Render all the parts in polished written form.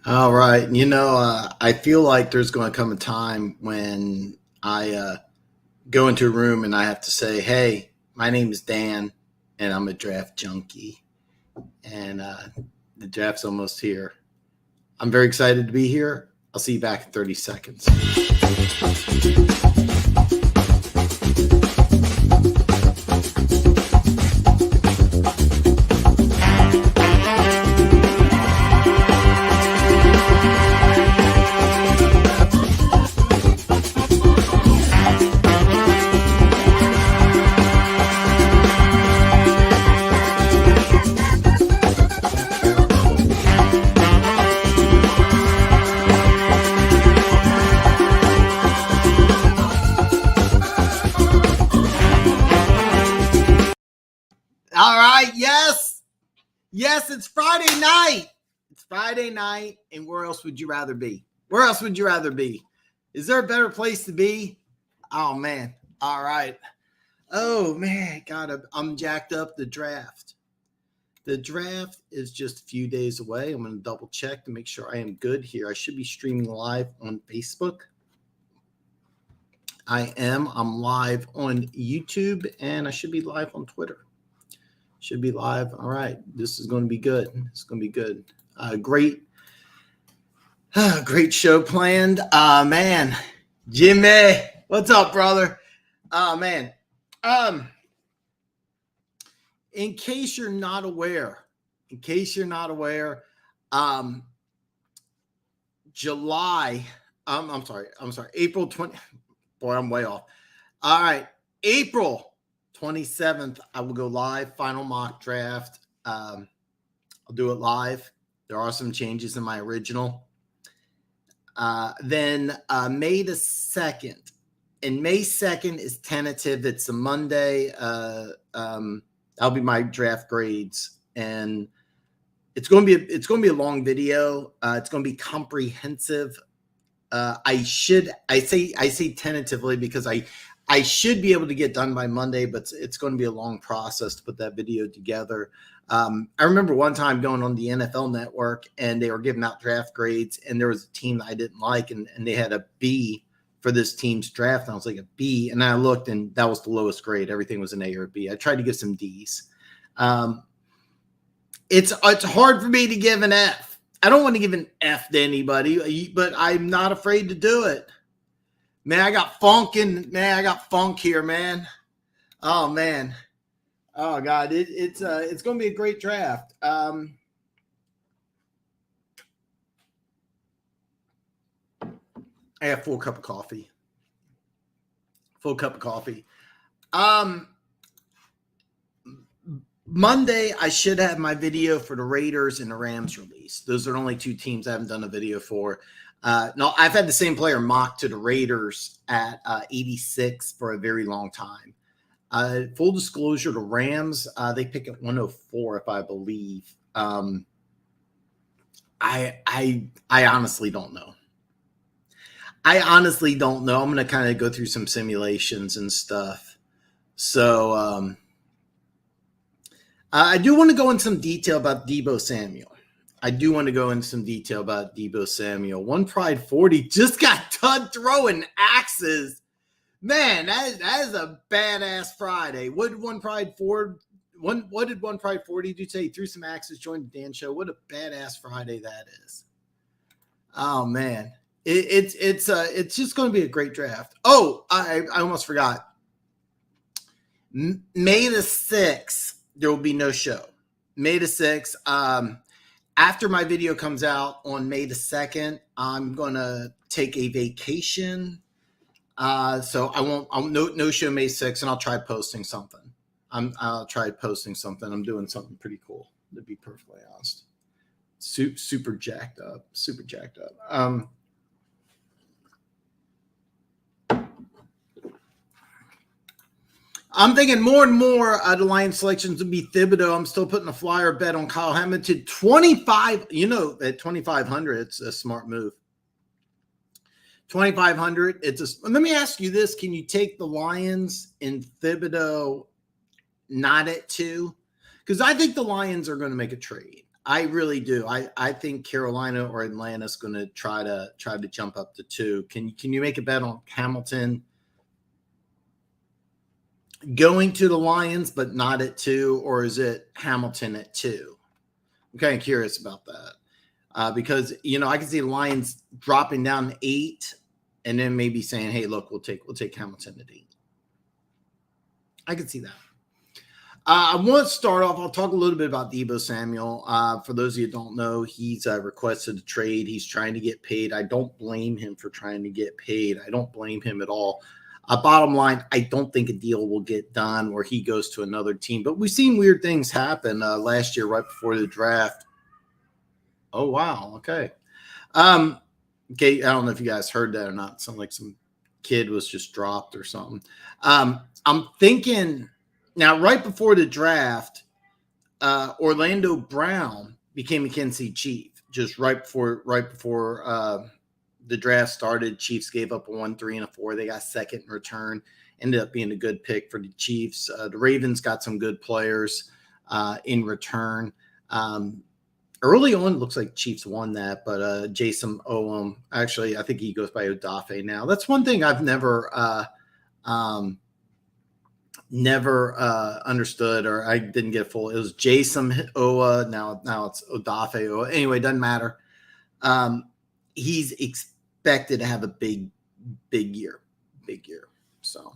All right. I feel like there's going to come a time when I go into a room and I have to say, hey, my name is Dan and I'm a draft junkie. And the draft's almost here. I'm very excited to be here. I'll see you back in 30 seconds. All right. Yes. Yes, it's Friday night. It's Friday night. And where else would you rather be? Where else would you rather be? Is there a better place to be? Oh, man. All right. Oh, man. God, I'm jacked up. The draft. The draft is just a few days away. I'm going to double check to make sure I am good here. I should be streaming live on Facebook. I am. I'm live on YouTube, and I should be live on Twitter. Should be live. All right. This is going to be good. It's going to be good. Great show planned. Man. Jimmy. What's up, brother? Man. In case you're not aware, July, I'm sorry, April 20, boy, I'm way off. All right, April 27th, I will go live, final mock draft. I'll do it live. There are some changes in my original. Then May the 2nd, and May 2nd is tentative. It's a Monday. That'll be my draft grades, and it's going to be a long video. It's going to be comprehensive. I say tentatively because I should be able to get done by Monday, but it's going to be a long process to put that video together. I remember one time going on the NFL Network, and they were giving out draft grades, and there was a team that I didn't like, and they had a B for this team's draft. And I was like, a B. And I looked, and that was the lowest grade. Everything was an A or a B. I tried to get some Ds. It's hard for me to give an F. I don't want to give an F to anybody, but I'm not afraid to do it. Man, I got funk here, man. Oh, man. Oh, God. It's going to be a great draft. I have a full cup of coffee. Monday, I should have my video for the Raiders and the Rams released. Those are the only two teams I haven't done a video for. No, I've had the same player mocked to the Raiders at 86 for a very long time. Full disclosure, the Rams, they pick at 104, if I believe. I honestly don't know. I'm going to kind of go through some simulations and stuff. So I do want to go into some detail about Deebo Samuel. One Pride 40 just got done throwing axes. Man, that is a badass Friday. What did One Pride 40 do today? He threw some axes, joined the Dan show. What a badass Friday that is. Oh, man. It's just going to be a great draft. Oh, I almost forgot. May the 6th, there will be no show. May the 6th. After my video comes out on May the 2nd, I'm going to take a vacation. So no show May 6th, and I'll try posting something. I'm doing something pretty cool, to be perfectly honest. Super jacked up. I'm thinking more and more the Lions selections would be Thibodeau. I'm still putting a flyer bet on Kyle Hamilton. 25, at 2,500, it's a smart move. 2,500. Let me ask you this. Can you take the Lions and Thibodeau not at 2? Because I think the Lions are going to make a trade. I really do. I think Carolina or Atlanta is going to try to jump up to 2. Can you make a bet on Hamilton going to the Lions, but not at 2, or is it Hamilton at 2? I'm kind of curious about that because I can see the Lions dropping down to 8, and then maybe saying, "Hey, look, we'll take Hamilton at 8." I can see that. I want to start off. I'll talk a little bit about Deebo Samuel. For those of you who don't know, he's requested a trade. He's trying to get paid. I don't blame him for trying to get paid. I don't blame him at all. Bottom line, I don't think a deal will get done where he goes to another team. But we've seen weird things happen last year right before the draft. Oh, wow. Okay. Okay, I don't know if you guys heard that or not. It sounded like some kid was just dropped or something. I'm thinking – now, right before the draft, Orlando Brown became a Kansas City Chief. Just right before the draft started, Chiefs gave up a 1, 3, and a 4. They got second in return. Ended up being a good pick for the Chiefs. The Ravens got some good players in return. Early on, it looks like Chiefs won that, but Jason Olam, actually, I think he goes by Odafe now. That's one thing I've never understood, or I didn't get full. It was Jason Owa. Now it's Odafe Owa. Anyway, doesn't matter. He's expected to have a big year. So,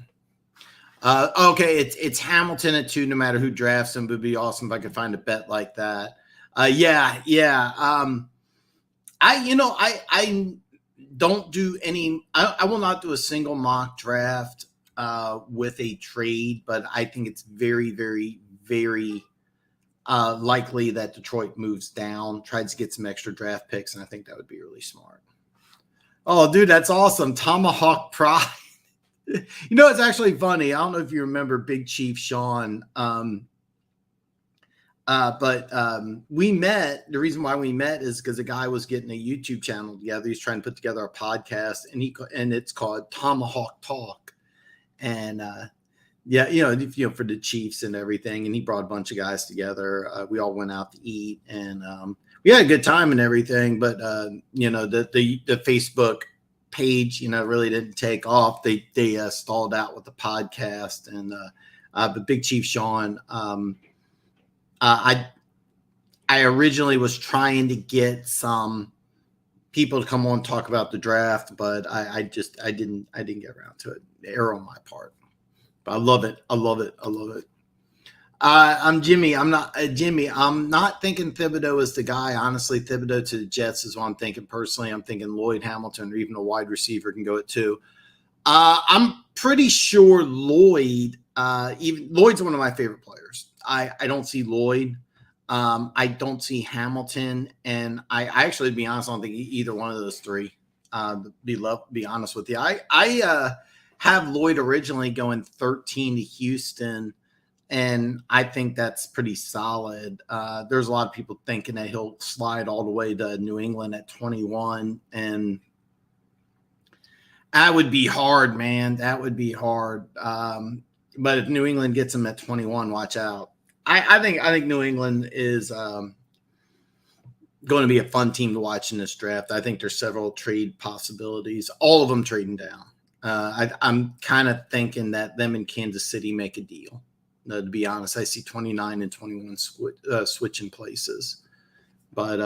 okay, it's Hamilton at 2. No matter who drafts him, it would be awesome if I could find a bet like that. Yeah. I don't do any. I will not do a single mock draft with a trade, but I think it's very, very, very likely that Detroit moves down, tries to get some extra draft picks, and I think that would be really smart. Oh, dude, that's awesome. Tomahawk Pride. It's actually funny. I don't know if you remember Big Chief Sean, but we met. The reason why we met is because a guy was getting a YouTube channel together. He's trying to put together a podcast, and it's called Tomahawk Talk. And for the Chiefs and everything. And he brought a bunch of guys together. We all went out to eat, and we had a good time and everything. But the Facebook page, really didn't take off. They stalled out with the podcast, and but Big Chief Sean, I originally was trying to get some people to come on and talk about the draft, but I didn't get around to it. Error on my part. But I love it. I'm Jimmy. I'm not Jimmy. I'm not thinking Thibodeau is the guy. Honestly, Thibodeau to the Jets is what I'm thinking personally. I'm thinking Lloyd Hamilton or even a wide receiver can go at 2. I'm pretty sure Lloyd. Even Lloyd's one of my favorite players. I don't see Lloyd. I don't see Hamilton, and I actually, to be honest, I don't think either one of those 3. Be honest with you, I have Lloyd originally going 13 to Houston, and I think that's pretty solid. There's a lot of people thinking that he'll slide all the way to New England at 21, and that would be hard, man. That would be hard. But if New England gets him at 21, watch out. I think New England is going to be a fun team to watch in this draft. I think there's several trade possibilities, all of them trading down. I'm kind of thinking that them and Kansas City make a deal. To be honest, I see 29 and 21 switching places. But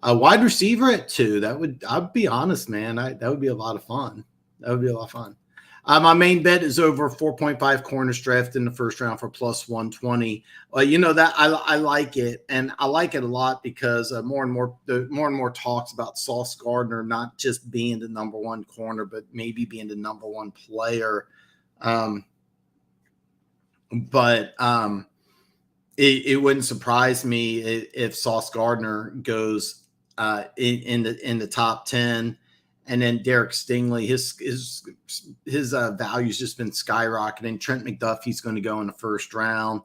a wide receiver at 2, I'll be honest, man, that would be a lot of fun. My main bet is over 4.5 corners draft in the first round for plus 120. That I like it, and I like it a lot because more and more talks about Sauce Gardner not just being the number 1 corner, but maybe being the number 1 player. But it wouldn't surprise me if Sauce Gardner goes in the top 10. And then Derek Stingley, his value's just been skyrocketing. Trent McDuffie's going to go in the first round.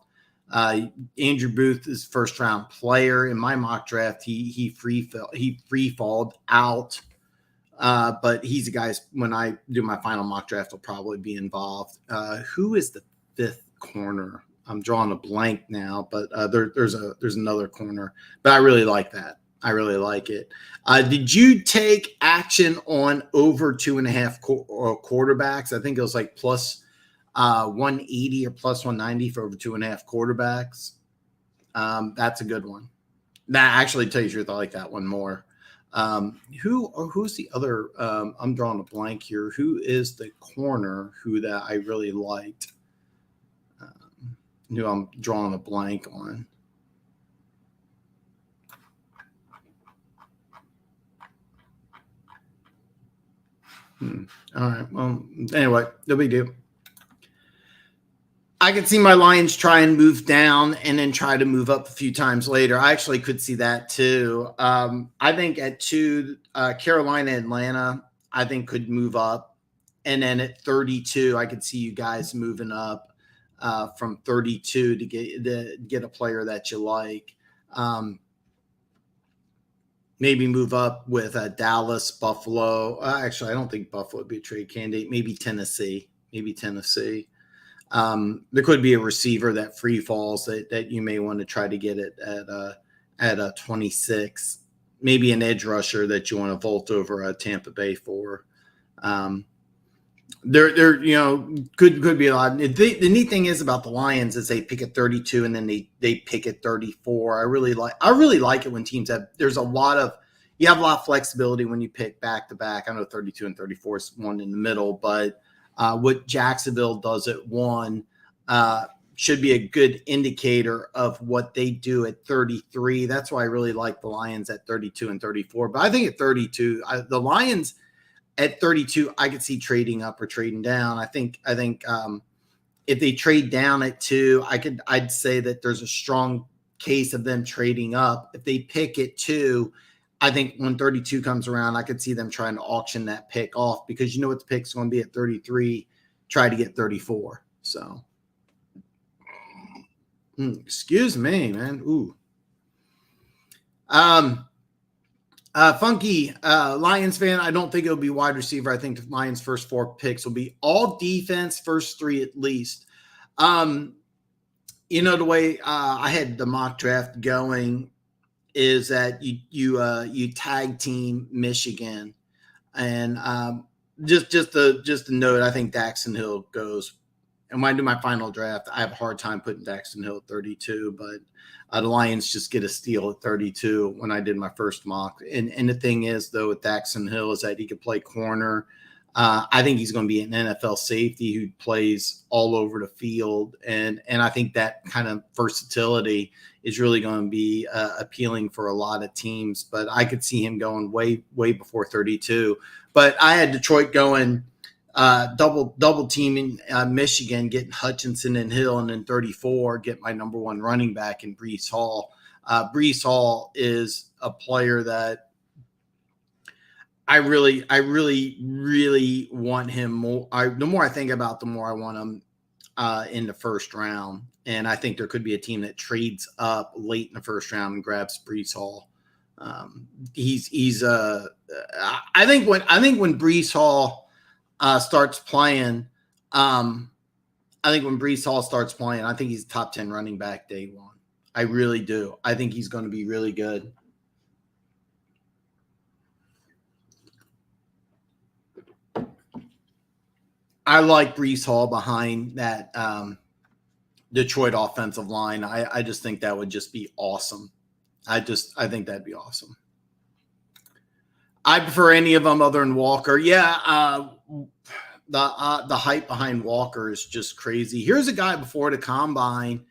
Andrew Booth is first round player in my mock draft. He free falled out, but he's a guy. When I do my final mock draft, will probably be involved. Who is the 5th corner I'm drawing a blank now, but there's another corner. But I really like that. I really like it. Did you take action on over 2.5 quarterbacks? I think it was like plus 180 or plus 190 for over 2.5 quarterbacks. That's a good one. That actually tells you I like that one more. Who's the other? I'm drawing a blank here. Who is the corner who that I really liked? Who I'm drawing a blank on. All right. Well, anyway, no big deal. I could see my Lions try and move down and then try to move up a few times later. I actually could see that too. I think at 2, Carolina, Atlanta, I think could move up. And then at 32, I could see you guys moving up from 32 to get a player that you like. Maybe move up with Dallas, Buffalo. Actually, I don't think Buffalo would be a trade candidate. Maybe Tennessee. There could be a receiver that free falls that you may want to try to get it at a 26. Maybe an edge rusher that you want to vault over Tampa Bay for. There could be a lot. The neat thing is about the Lions is they pick at 32 and then they pick at 34. I really like it when teams have you have a lot of flexibility when you pick back to back. I know 32 and 34 is one in the middle, but what Jacksonville does at 1 should be a good indicator of what they do at 33. That's why I really like the Lions at 32 and 34. But I think at 32, the Lions at 32, I could see trading up or trading down. I think if they trade down at 2, I'd say that there's a strong case of them trading up. If they pick at 2, I think when 32 comes around, I could see them trying to auction that pick off because you know what the pick's going to be at 33, try to get 34. So, excuse me, man. Ooh. Funky Lions fan, I don't think it'll be wide receiver. I think the Lions' first 4 picks will be all defense, first 3 at least. The way I had the mock draft going is that you tag team Michigan, and just a note, I think Daxton Hill goes. And when I do my final draft, I have a hard time putting Daxton Hill at 32, but the Lions just get a steal at 32 when I did my first mock. And the thing is, though, with Daxton Hill is that he could play corner. I think he's going to be an NFL safety who plays all over the field. And I think that kind of versatility is really going to be appealing for a lot of teams. But I could see him going way, way before 32. But I had Detroit going double teaming Michigan, getting Hutchinson and Hill, and then 34, get my number 1 running back in Breece Hall. Breece Hall is a player that I really want him more. The more I think about, the more I want him in the first round. And I think there could be a team that trades up late in the first round and grabs Breece Hall. I think when Breece Hall starts playing, I think he's top 10 running back day 1. I really do. I think he's going to be really good. I like Breece Hall behind that Detroit offensive line. I just think that would just be awesome. I think that'd be awesome. I prefer any of them other than Walker. Yeah, the hype behind Walker is just crazy. Here's a guy before the combine.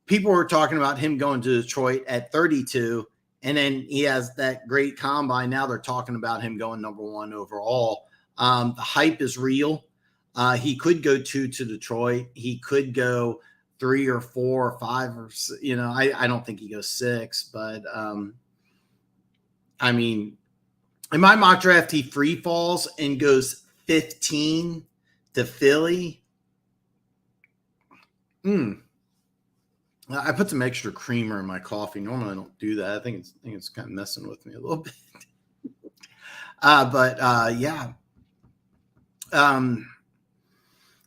People were talking about him going to Detroit at 32, and then he has that great combine. Now they're talking about him going number 1 overall. The hype is real. He could go 2 to Detroit. He could go 3 or 4 or 5 or I don't think he goes 6, but I mean, in my mock draft, he free falls and goes 15 to Philly. I put some extra creamer in my coffee. Normally I don't do that. I think it's kind of messing with me a little bit. Yeah.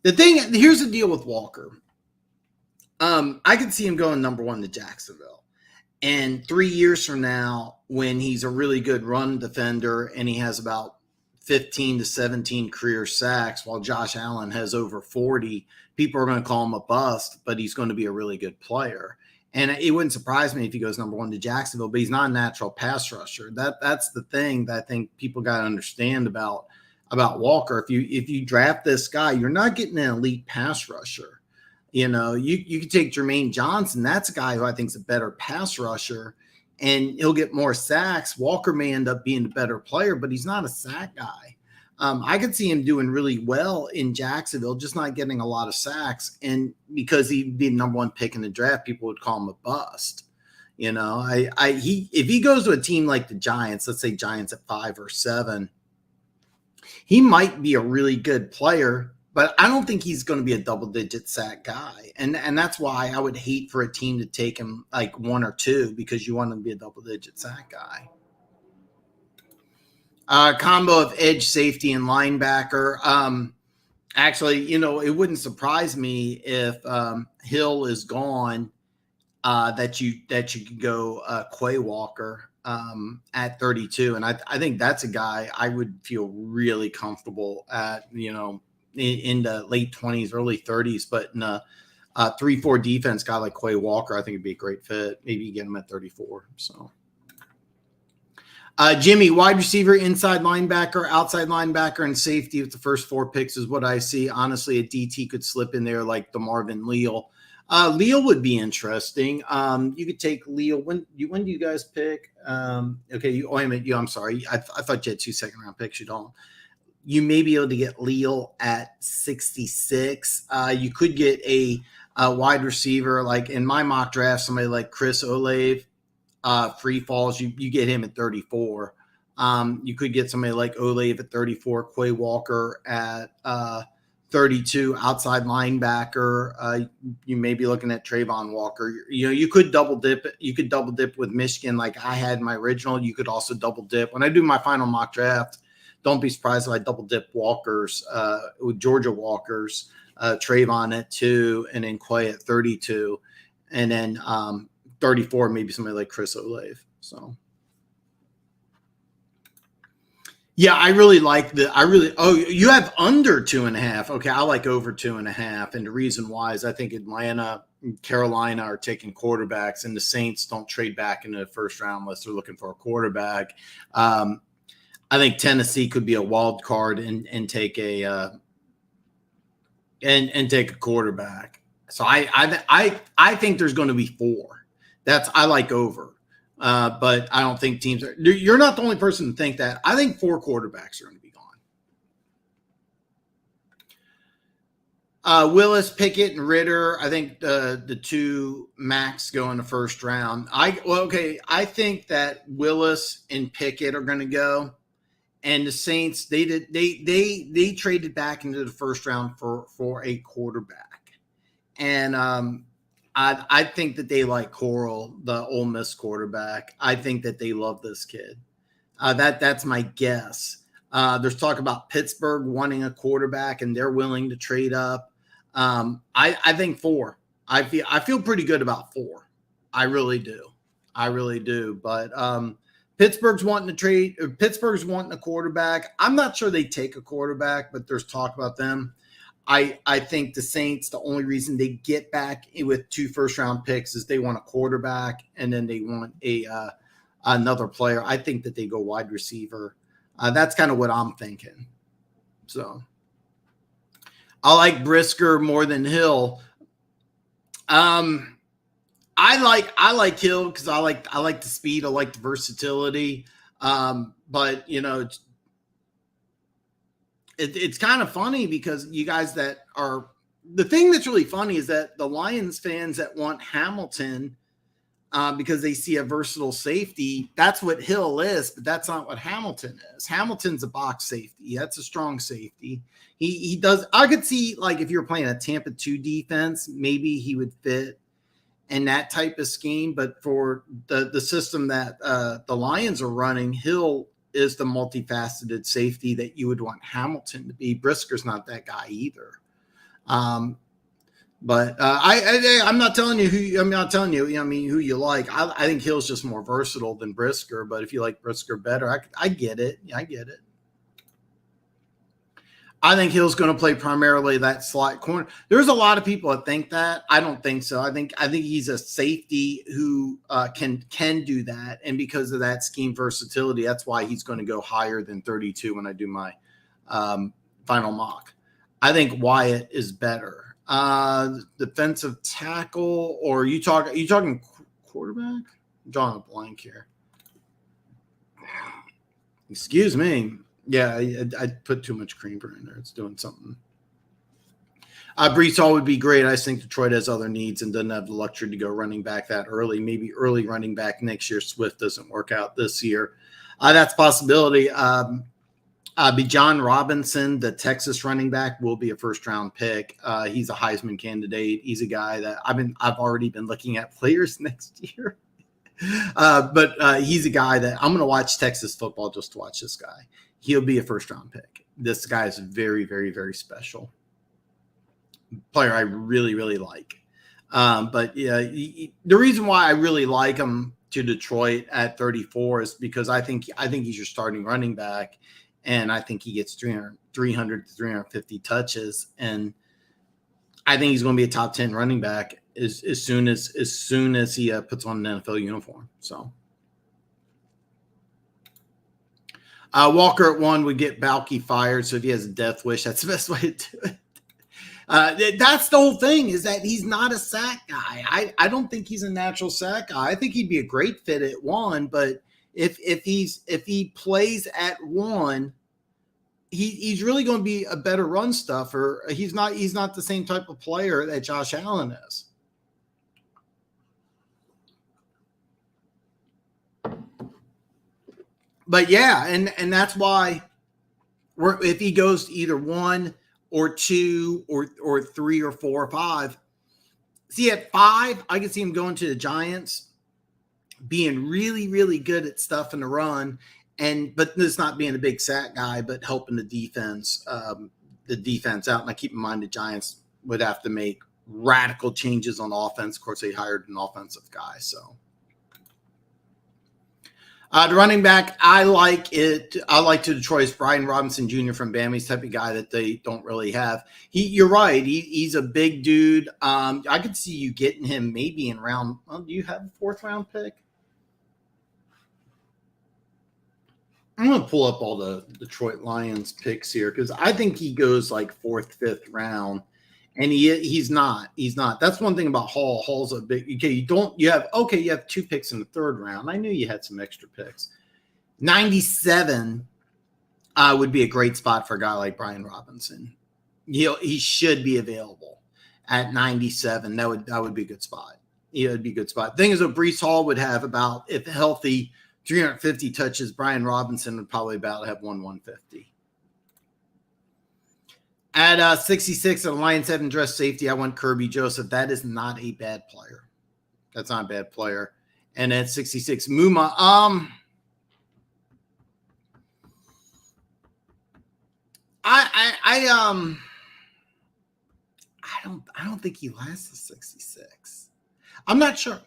Here's the deal with Walker. I could see him going number one to Jacksonville. And 3 years from now, when he's a really good run defender and he has about 15 to 17 career sacks, while Josh Allen has over 40, people are going to call him a bust, but he's going to be a really good player. And it wouldn't surprise me if he goes number one to Jacksonville, but he's not a natural pass rusher. That's the thing that I think people got to understand about Walker. If you draft this guy, you're not getting an elite pass rusher. You know, you could take Jermaine Johnson. That's a guy who I think is a better pass rusher, and he'll get more sacks. Walker may end up being a better player, but he's not a sack guy. I could see him doing really well in Jacksonville, just not getting a lot of sacks. And because he'd be the number one pick in the draft, people would call him a bust. You know, if he goes to a team like the Giants, let's say Giants at 5 or 7, he might be a really good player, but I don't think he's going to be a double-digit sack guy. And that's why I would hate for a team to take him like 1 or 2, because you want him to be a double-digit sack guy. Combo of edge, safety, and linebacker. Actually, you know, it wouldn't surprise me if Hill is gone, that you could go Quay Walker at 32. And I think that's a guy I would feel really comfortable at, you know, in the late 20s, early 30s. But in a 3-4 defense guy like Quay Walker, I think it'd be a great fit. Maybe you get him at 34. So. Jimmy, wide receiver, inside linebacker, outside linebacker, and safety with the first 4 picks is what I see. Honestly, a DT could slip in there like the Marvin Leal. Leal would be interesting. You could take Leal. When do you guys pick? Okay, I'm sorry. I thought you had 2 second-round picks. You don't. You may be able to get Leal at 66. You could get a wide receiver, like in my mock draft, somebody like Chris Olave. Free falls, you get him at 34. You could get somebody like Olave at 34, Quay Walker at 32, outside linebacker. You may be looking at Trayvon Walker. You know, you could double dip. You could double dip with Michigan, like I had in my original. You could also double dip when I do my final mock draft. Don't be surprised if I double dip Walker's with Georgia Walker's, Trayvon at 2, and then Quay at 32, and then 34, maybe somebody like Chris Olave. So, yeah, I really like you have under 2.5. Okay, I like over 2.5. And the reason why is I think Atlanta and Carolina are taking quarterbacks, and the Saints don't trade back into the first round unless they're looking for a quarterback. I think Tennessee could be a wild card and take a take a quarterback. So I think there's going to be 4. I like over, but I don't think teams are. You're not the only person to think that. I think 4 quarterbacks are going to be gone. Willis, Pickett, and Ritter. I think the 2 max go in the first round. I think that Willis and Pickett are going to go, and the Saints they traded back into the first round for a quarterback, and I think that they like Corral, the Ole Miss quarterback. I think that they love this kid. That's my guess. There's talk about Pittsburgh wanting a quarterback, and they're willing to trade up. I think 4. I feel pretty good about 4. I really do. But Pittsburgh's wanting to trade. Pittsburgh's wanting a quarterback. I'm not sure they take a quarterback, but there's talk about them. I think the Saints, the only reason they get back with 2 first-round picks is they want a quarterback, and then they want another player. I think that they go wide receiver. That's kind of what I'm thinking. So I like Brisker more than Hill. I like Hill because I like the speed. I like the versatility. But you know. It's kind of funny because you guys that are the thing that's really funny is that the Lions fans that want Hamilton because they see a versatile safety, that's what Hill is, but that's not what Hamilton is. Hamilton's a box safety. That's a strong safety. He does. I could see like if you're playing a Tampa 2 defense, maybe he would fit in that type of scheme. But for the system that the Lions are running, Hill is the multifaceted safety that you would want Hamilton to be. Brisker's not that guy either. But I'm not telling you I'm not telling you. I mean, who you like. I think Hill's just more versatile than Brisker. But if you like Brisker better, I get it. Yeah, I get it. I think Hill's going to play primarily that slot corner. There's a lot of people that think that. I don't think so. I think he's a safety who can do that, and because of that scheme versatility, that's why he's going to go higher than 32 when I do my final mock. I think Wyatt is better. Defensive tackle, or are you talking quarterback? I'm drawing a blank here. Excuse me. Yeah, I put too much creamer in there. It's doing something. Brees Hall would be great. I think Detroit has other needs and doesn't have the luxury to go running back that early. Maybe early running back next year. Swift doesn't work out this year. That's a possibility. Bijan Robinson, the Texas running back, will be a first-round pick. He's a Heisman candidate. He's a guy that I've already been looking at players next year. But he's a guy that I'm going to watch Texas football just to watch this guy. He'll be a first-round pick. This guy is very, very, very special player. I really, really like. But yeah, the reason why I really like him to Detroit at 34 is because I think he's your starting running back, and I think he gets 300 to 350 touches, and I think he's going to be a top 10 running back as soon as he puts on an NFL uniform. So Walker at 1 would get Balky fired. So if he has a death wish, that's the best way to do it. That's the whole thing, is that he's not a sack guy. I don't think he's a natural sack guy. I think he'd be a great fit at 1, but if he plays at 1, he's really going to be a better run stuffer. He's not the same type of player that Josh Allen is. But yeah, and that's why if he goes to either 1 or 2 or 3 or 4 or 5. See, at 5, I can see him going to the Giants, being really, really good at stuff in the run, but this not being a big sack guy, but helping the defense out. And I keep in mind the Giants would have to make radical changes on offense. Of course, they hired an offensive guy, so. The running back, I like it. I like to Detroit's Brian Robinson Jr. from Bama. He's the type of guy that they don't really have. You're right. He's a big dude. I could see you getting him maybe in round. Well, do you have a 4th round pick? I'm going to pull up all the Detroit Lions picks here because I think he goes like 4th, 5th round. And he's not. That's one thing about Hall. Hall's a big. Okay, you have 2 picks in the 3rd round. I knew you had some extra picks. 97 would be a great spot for a guy like Brian Robinson. He should be available at 97. That would be a good spot. Yeah, it'd be a good spot. Thing is, Brees Hall would have about, if healthy, 350 touches. Brian Robinson would probably about have 150. At 66, at Lions 7 dress safety, I went Kirby Joseph. That is not a bad player. That's not a bad player. And at 66, Muma. I don't think he lasts the 66. I'm not sure.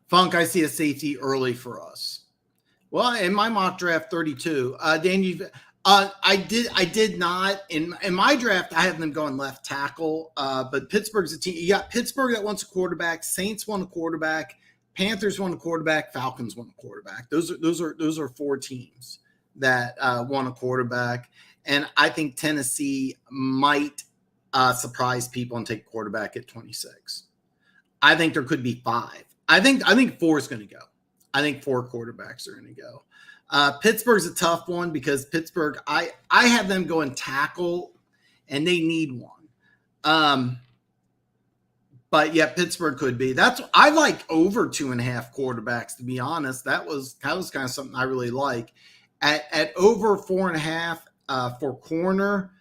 Funk, I see a safety early for us. Well, in my mock draft, 32. Dan, I did not in my draft. I have them going left tackle, but Pittsburgh's a team. You got Pittsburgh that wants a quarterback. Saints want a quarterback. Panthers want a quarterback. Falcons want a quarterback. Those are 4 teams that want a quarterback, and I think Tennessee might surprise people and take a quarterback at 26. I think there could be 5. I think 4 is going to go. I think 4 quarterbacks are going to go. Pittsburgh's a tough one because Pittsburgh, I have them going tackle, and they need one. But yeah, Pittsburgh could be. I like over 2.5 quarterbacks, to be honest. That was kind of something I really like. At over 4.5 for corner.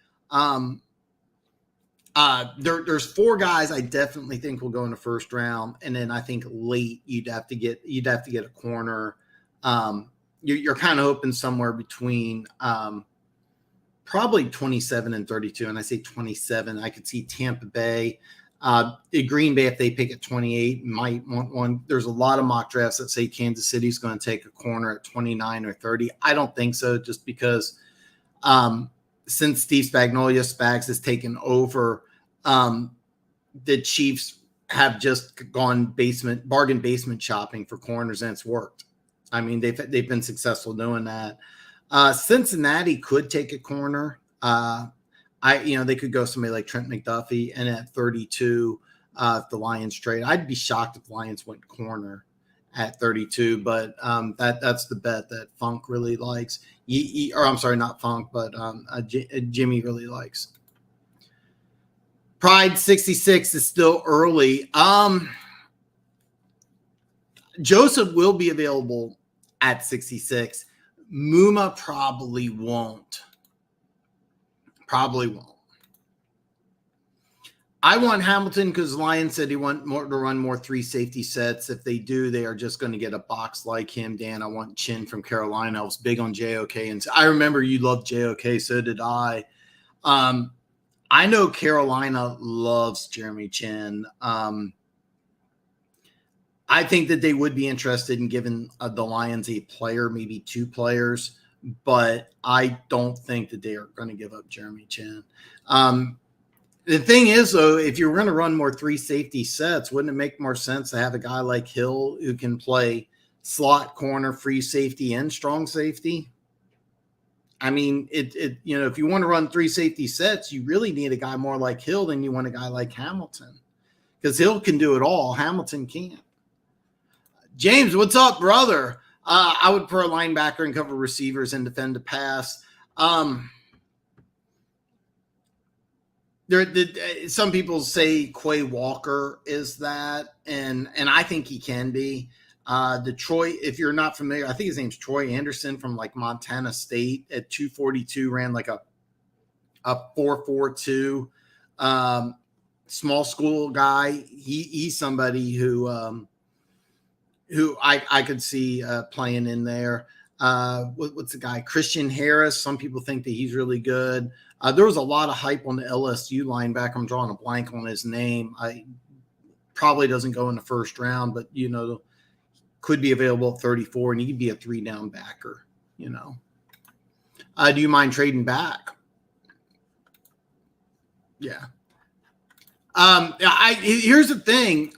There's 4 guys I definitely think will go in the 1st round, and then I think late you'd have to get a corner. You're kind of hoping somewhere between probably 27 and 32. And I say 27. I could see Tampa Bay. Green Bay, if they pick at 28, might want one. There's a lot of mock drafts that say Kansas City's going to take a corner at 29 or 30. I don't think so, just because since Steve Spags has taken over, the Chiefs have just gone bargain basement shopping for corners, and it's worked. I mean, they've been successful doing that. Cincinnati could take a corner. They could go somebody like Trent McDuffie, and at 32, if the Lions trade, I'd be shocked if the Lions went corner at 32, but that's the bet that Funk really likes. I'm sorry, not Funk, but Jimmy really likes. Pride 66 is still early. Joseph will be available at 66. Muma probably won't. I want Hamilton because Lions said he want to run more 3 safety sets. If they do, they are just going to get a box like him. Dan, I want Chin from Carolina. I was big on JOK, and I remember you loved JOK. So did I. I know Carolina loves Jeremy Chin. I think that they would be interested in giving the Lions a player, maybe 2 players, but I don't think that they are going to give up Jeremy Chin. The thing is, though, if you're going to run more 3 safety sets, wouldn't it make more sense to have a guy like Hill who can play slot, corner, free safety, and strong safety? I mean, if you want to run 3 safety sets, you really need a guy more like Hill than you want a guy like Hamilton, because Hill can do it all. Hamilton can't. James, what's up, brother? I would prefer a linebacker and cover receivers and defend the pass. Some people say Quay Walker is that, and I think he can be. Detroit, if you're not familiar, I think his name's Troy Anderson from like Montana State at 242, ran like a 4.42. Small school guy. He's somebody who I could see playing in there. What's the guy? Christian Harris. Some people think that he's really good. There was a lot of hype on the LSU linebacker. I'm drawing a blank on his name. I probably doesn't go in the first round, but could be available at 34, and he could be a 3-down backer. Do you mind trading back? Yeah. Here's the thing.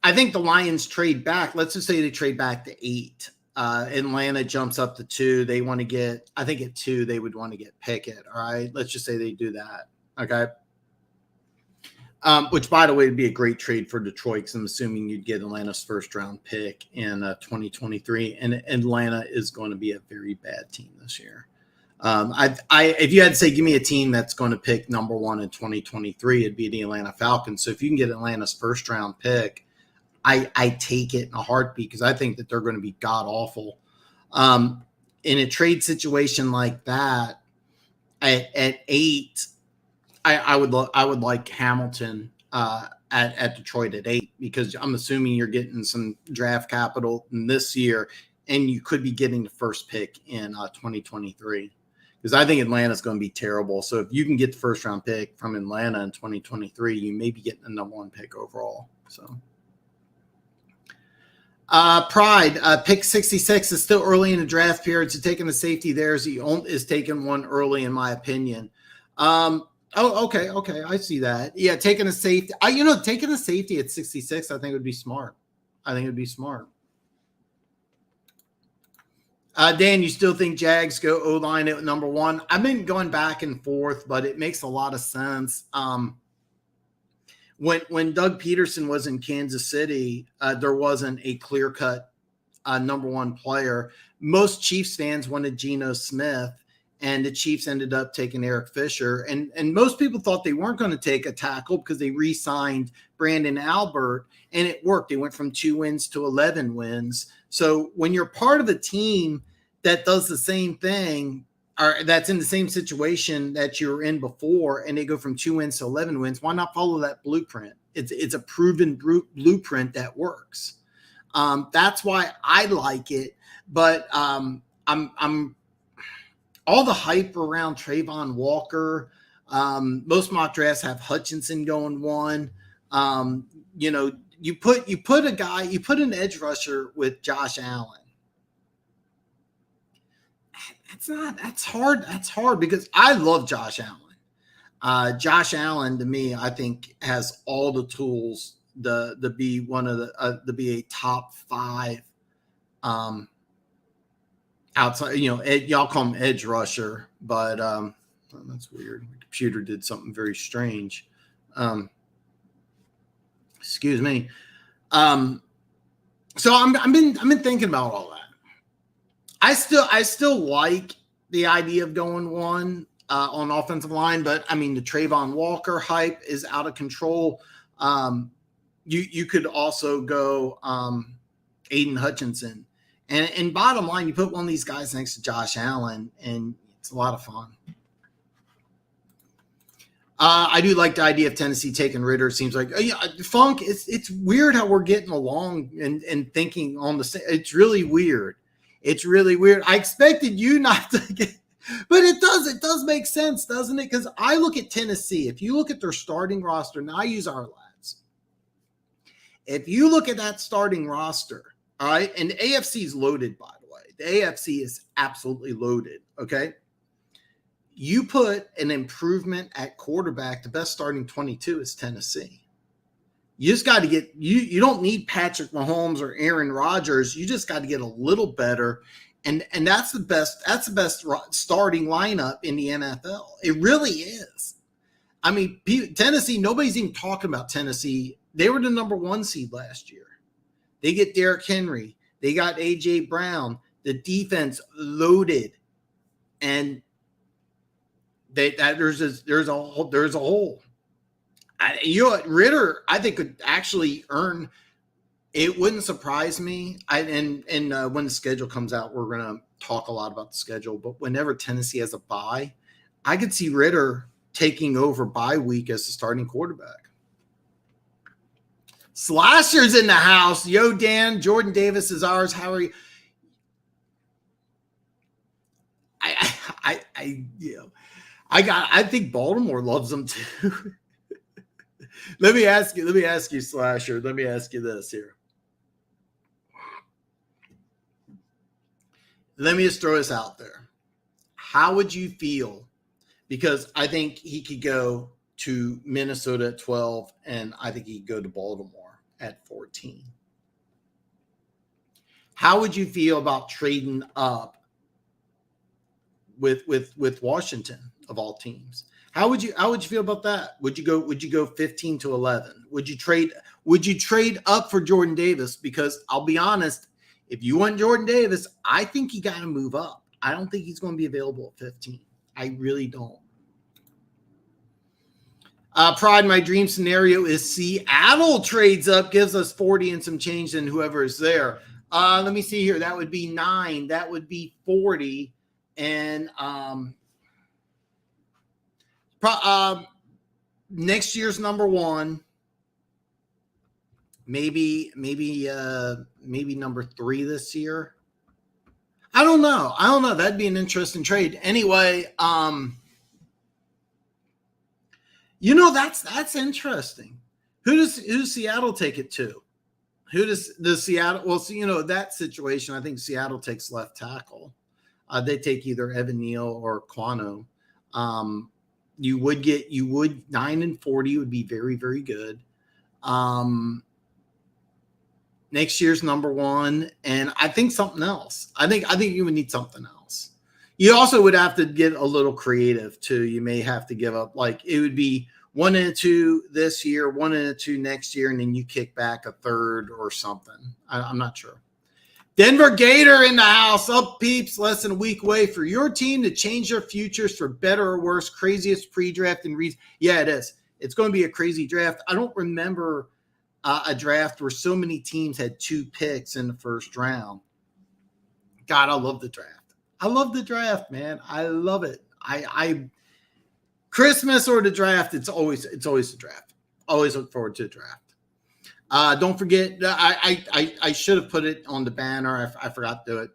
I think the Lions trade back. Let's just say they trade back to 8. Atlanta jumps up to 2. They want to get, I think at 2, they would want to get Pickett. All right. Let's just say they do that. Okay. Which, by the way, would be a great trade for Detroit, because I'm assuming you'd get Atlanta's first-round pick in 2023, and Atlanta is going to be a very bad team this year. If you had to say, give me a team that's going to pick number 1 in 2023, it'd be the Atlanta Falcons. So if you can get Atlanta's first-round pick, I take it in a heartbeat, because I think that they're going to be god-awful. In a trade situation like that, at 8, I would like Hamilton at Detroit at 8, because I'm assuming you're getting some draft capital in this year, and you could be getting the first pick in 2023, because I think Atlanta's going to be terrible. So if you can get the first round pick from Atlanta in 2023, you may be getting the number 1 pick overall. So Pride pick 66 is still early in the draft period, so taking the safety there is taking one early, in my opinion. Okay. I see that. Yeah, taking a safety. Taking a safety at 66, I think would be smart. Dan, you still think Jags go O-line at number 1? I've been going back and forth, but it makes a lot of sense. When Doug Peterson was in Kansas City, there wasn't a clear-cut number 1 player. Most Chiefs fans wanted Geno Smith, and the Chiefs ended up taking Eric Fisher. And most people thought they weren't going to take a tackle because they re-signed Brandon Albert, and it worked. They went from 2 wins to 11 wins. So when you're part of a team that does the same thing, or that's in the same situation that you were in before, and they go from 2 wins to 11 wins, why not follow that blueprint? It's a proven blueprint that works. That's why I like it. But all the hype around Trayvon Walker. Most mock drafts have Hutchinson going 1. You know, you put an edge rusher with Josh Allen. That's hard. That's hard because I love Josh Allen. Josh Allen, to me, I think has all the tools to be one of the to be a top 5 outside. You know, y'all call him edge rusher, but that's weird. The computer did something very strange. Excuse me. So I've been thinking about all that. I still like the idea of going 1 on offensive line, but I mean the Trayvon Walker hype is out of control. You could also go Aiden Hutchinson, and bottom line, you put one of these guys next to Josh Allen, and it's a lot of fun. I do like the idea of Tennessee taking Ritter. It seems like Funk. It's weird how we're getting along and thinking on the same. It's really weird. It's really weird. I expected you not to get, but it does make sense, doesn't it? Because I look at Tennessee. If you look at their starting roster, and I use our lads. If you look at that starting roster, all right, and the AFC is loaded, by the way. The AFC is absolutely loaded. Okay. You put an improvement at quarterback, the best starting 22 is Tennessee. You just got to get you don't need Patrick Mahomes or Aaron Rodgers. You just got to get a little better. And that's the best starting lineup in the NFL. It really is. I mean, Tennessee, nobody's even talking about Tennessee. They were the number 1 seed last year. They get Derrick Henry. They got A.J. Brown. The defense loaded. And there's a hole. Ritter, I think, could actually earn. It wouldn't surprise me. And when the schedule comes out, we're going to talk a lot about the schedule. But whenever Tennessee has a bye, I could see Ritter taking over bye week as the starting quarterback. Slasher's in the house. Yo, Dan, Jordan Davis is ours. How are you? I think Baltimore loves them too. Let me ask you, Slasher. Let me ask you this here. Let me just throw this out there. How would you feel? Because I think he could go to Minnesota at 12, and I think he could go to Baltimore at 14. How would you feel about trading up with Washington of all teams? How would you feel about that? Would you go 15 to 11? Would you trade up for Jordan Davis? Because I'll be honest, if you want Jordan Davis, I think you got to move up. I don't think he's going to be available at 15. I really don't. Pride, my dream scenario is Seattle trades up, gives us 40 and some change, and whoever is there. Let me see here. That would be 9. That would be 40. And next year's number 1, maybe number 3 this year. I don't know. That'd be an interesting trade. Anyway, that's interesting. Who does Seattle take it to? Who does Seattle? Well, that situation, I think Seattle takes left tackle. They take either Evan Neal or Quano. You would 9 and 40 would be very, very good. Next year's number 1, and I think something else. I think you would need something else. You also would have to get a little creative too. You may have to give up, like it would be 1 and 2 this year, 1 and 2 next year, and then you kick back a third or something. I'm not sure. Denver Gator in the house. Up, peeps. Less than a week away for your team to change their futures for better or worse. Craziest pre-draft and reason. Yeah, it is. It's going to be a crazy draft. I don't remember a draft where so many teams had 2 picks in the first round. God, I love the draft. I love the draft, man. I love it. I Christmas or the draft, it's always the draft. Always look forward to the draft. Don't forget, I should have put it on the banner. I forgot to do it.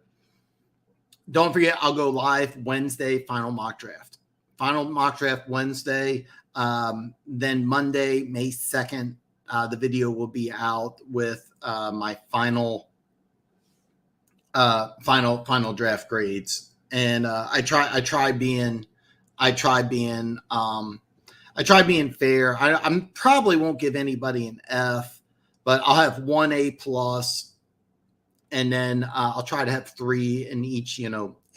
don't forget, I'll go live Wednesday, final mock draft. Final mock draft Wednesday. Then Monday, May 2nd, the video will be out with my final draft grades. And I try being fair. I probably won't give anybody an F, but I'll have 1 A plus, and then I'll try to have 3 in each,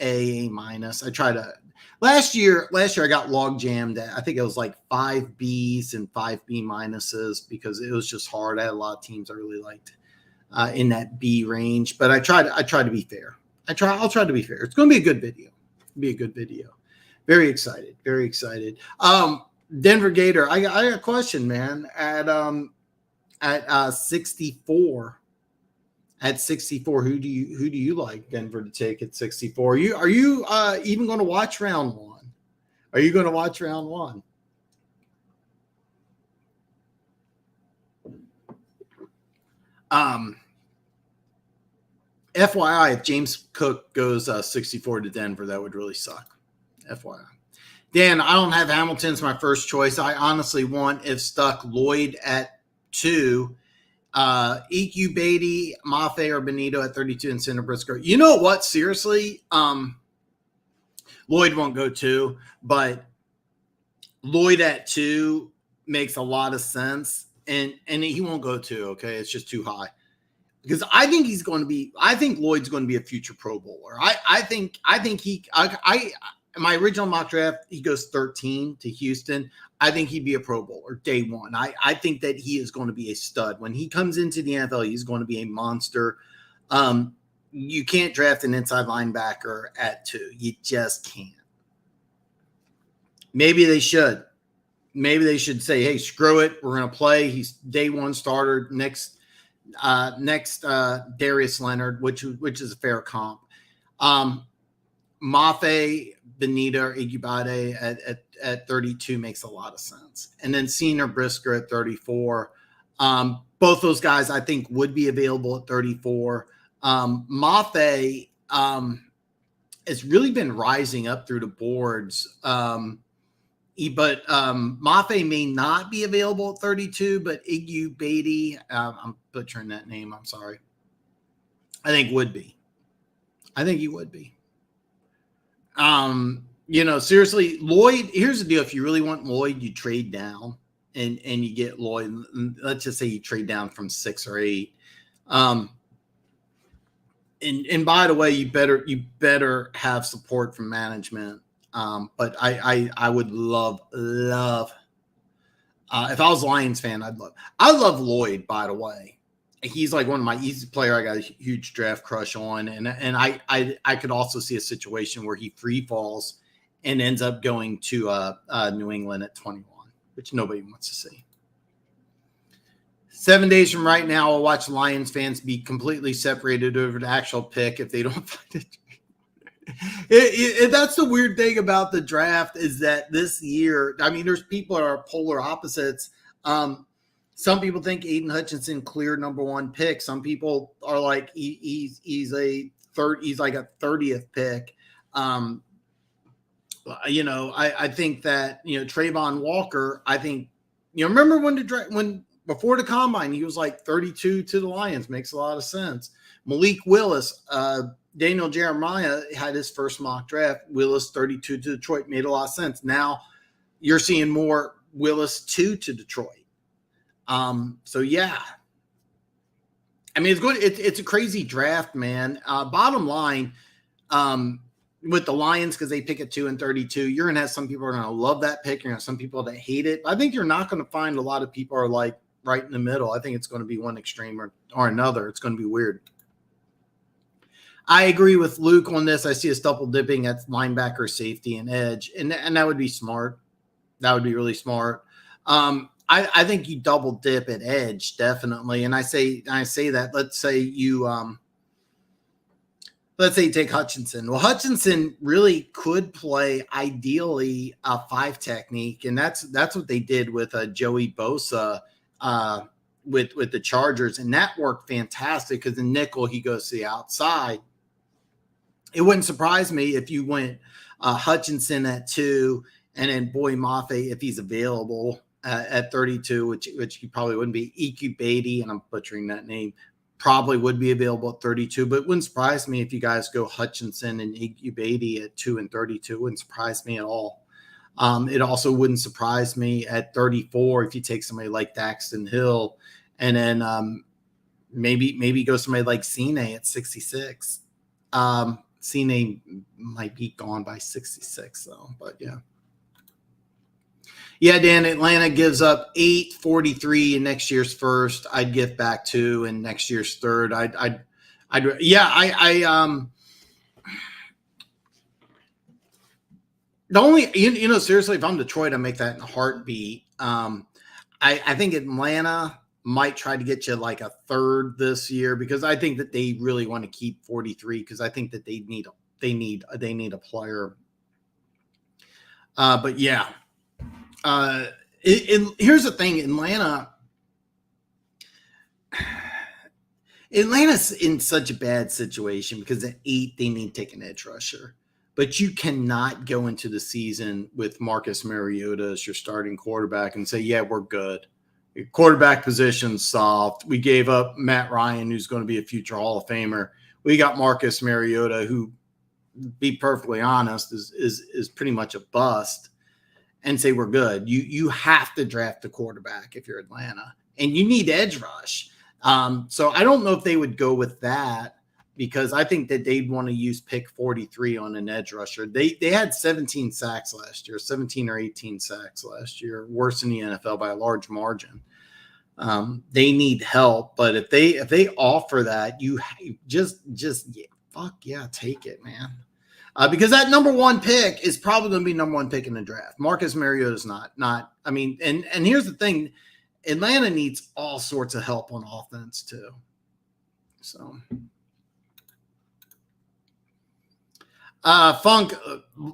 A minus. I try to. Last year I got log jammed at, I think it was like 5 Bs and 5 B minuses because it was just hard. I had a lot of teams I really liked in that B range, but I try to be fair. I'll try to be fair. It's going to be a good video. It'll be a good video. Very excited. Very excited. Denver Gator, I got a question, man. At 64. At 64, who do you like Denver to take at 64? Are you even going to watch round 1? Are you going to watch round 1? FYI, if James Cook goes 64 to Denver, that would really suck. FYI. Dan, I don't have Hamilton as my first choice. I honestly want, if stuck, Lloyd at 2. EQ Beatty, Mafe, or Benito at 32, and Center Briscoe. You know what? Seriously, Lloyd won't go 2, but Lloyd at 2 makes a lot of sense, and he won't go 2. Okay, it's just too high because I think Lloyd's going to be a future Pro Bowler. I think my original mock draft, he goes 13 to Houston. I think he'd be a Pro Bowler day 1. I think that he is going to be a stud. When he comes into the NFL, he's going to be a monster. You can't draft an inside linebacker at 2. You just can't. Maybe they should. Maybe they should say, hey, screw it. We're going to play. He's day 1 starter. Next Darius Leonard, which is a fair comp. Mafe, Benita, Igubade at 32 makes a lot of sense. And then Senior Brisker at 34. Both those guys I think would be available at 34. Mafe has really been rising up through the boards. But Mafe may not be available at 32, but Igu Beatty, I'm butchering that name, I'm sorry, I think would be. I think he would be. Seriously, Lloyd, here's the deal. If you really want Lloyd, you trade down and you get Lloyd. Let's just say you trade down from 6 or 8. And by the way, you better have support from management. But I would love, if I was a Lions fan, I love Lloyd, by the way. He's like one of my easy player I got a huge draft crush on. And I could also see a situation where he free falls and ends up going to New England at 21, which nobody wants to see. 7 days from right now, I'll watch Lions fans be completely separated over the actual pick if they don't find it. That's the weird thing about the draft is that this year, I mean, there's people that are polar opposites. Some people think Aiden Hutchinson cleared number 1 pick. Some people are like he's like a 30th pick. I think that Trayvon Walker. I think remember when before the combine he was like 32 to the Lions. Makes a lot of sense. Malik Willis, Daniel Jeremiah had his first mock draft. Willis 32 to Detroit made a lot of sense. Now you're seeing more Willis 2 to Detroit. So yeah, I mean, it's good. It's a crazy draft, man. Bottom line, with the Lions, because they pick at 2 and 32, you're going to have some people are going to love that pick. You're going to have some people that hate it. I think you're not going to find a lot of people are like right in the middle. I think it's going to be one extreme or another. It's going to be weird. I agree with Luke on this. I see us double dipping at linebacker, safety, and edge. And that would be smart. That would be really smart. I think you double dip at edge, definitely. And I say that, let's say you take Hutchinson. Well, Hutchinson really could play ideally a 5 technique. And that's what they did with Joey Bosa with the Chargers. And that worked fantastic because the nickel, he goes to the outside. It wouldn't surprise me if you went Hutchinson at 2, and then Boy Mafe, if he's available, at 32, which he probably wouldn't be. EQ Beatty, and I'm butchering that name, probably would be available at 32, but it wouldn't surprise me if you guys go Hutchinson and EQ Beatty at 2 and 32. It wouldn't surprise me at all. It also wouldn't surprise me at 34 if you take somebody like Daxton Hill, and then maybe go somebody like Cine at 66. Cine might be gone by 66 though, but yeah. Yeah, Dan, Atlanta gives up 843 in next year's first. I'd give back 2 in next year's third. The only, seriously, if I'm Detroit, I make that in a heartbeat. I think Atlanta might try to get you like a third this year, because I think that they really want to keep 43, because I think that they need a player. But yeah. Here's the thing, Atlanta's in such a bad situation because at 8 they need to take an edge rusher, but you cannot go into the season with Marcus Mariota as your starting quarterback and say, yeah, we're good. Your quarterback position's solved. We gave up Matt Ryan, who's going to be a future Hall of Famer. We got Marcus Mariota, who, be perfectly honest, is pretty much a bust, and say we're good. You have to draft a quarterback if you're Atlanta, and you need edge rush. So I don't know if they would go with that, because I think that they'd want to use pick 43 on an edge rusher. They had 17 sacks last year, 17 or 18 sacks last year, worse in the NFL by a large margin. They need help, but if they offer that, you just fuck yeah, take it, man. Because that number 1 pick is probably going to be number 1 pick in the draft. Marcus Mariota is not. I mean, and here's the thing: Atlanta needs all sorts of help on offense too. So, Funk,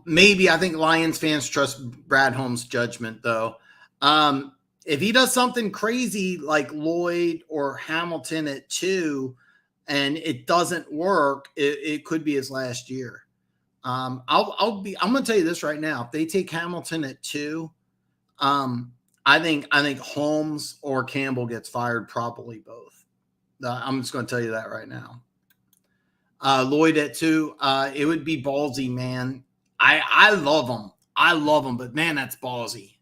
maybe. I think Lions fans trust Brad Holmes' judgment, though. If he does something crazy like Lloyd or Hamilton at 2, and it doesn't work, it could be his last year. I'm going to tell you this right now. If they take Hamilton at 2, I think Holmes or Campbell gets fired, probably both. I'm just going to tell you that right now. Lloyd at 2, it would be ballsy, man. I love him, but man, that's ballsy.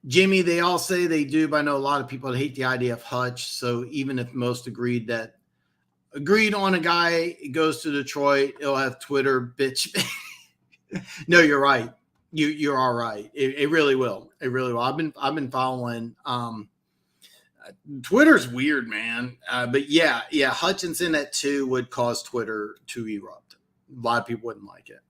Jimmy, they all say they do, but I know a lot of people hate the idea of Hutch. So even if most agreed on a guy goes to Detroit, he'll have Twitter bitch. No, you're right. You're all right. It really will. It really will. I've been following. Twitter's weird, man. But yeah. Hutchinson at 2 would cause Twitter to erupt. A lot of people wouldn't like it.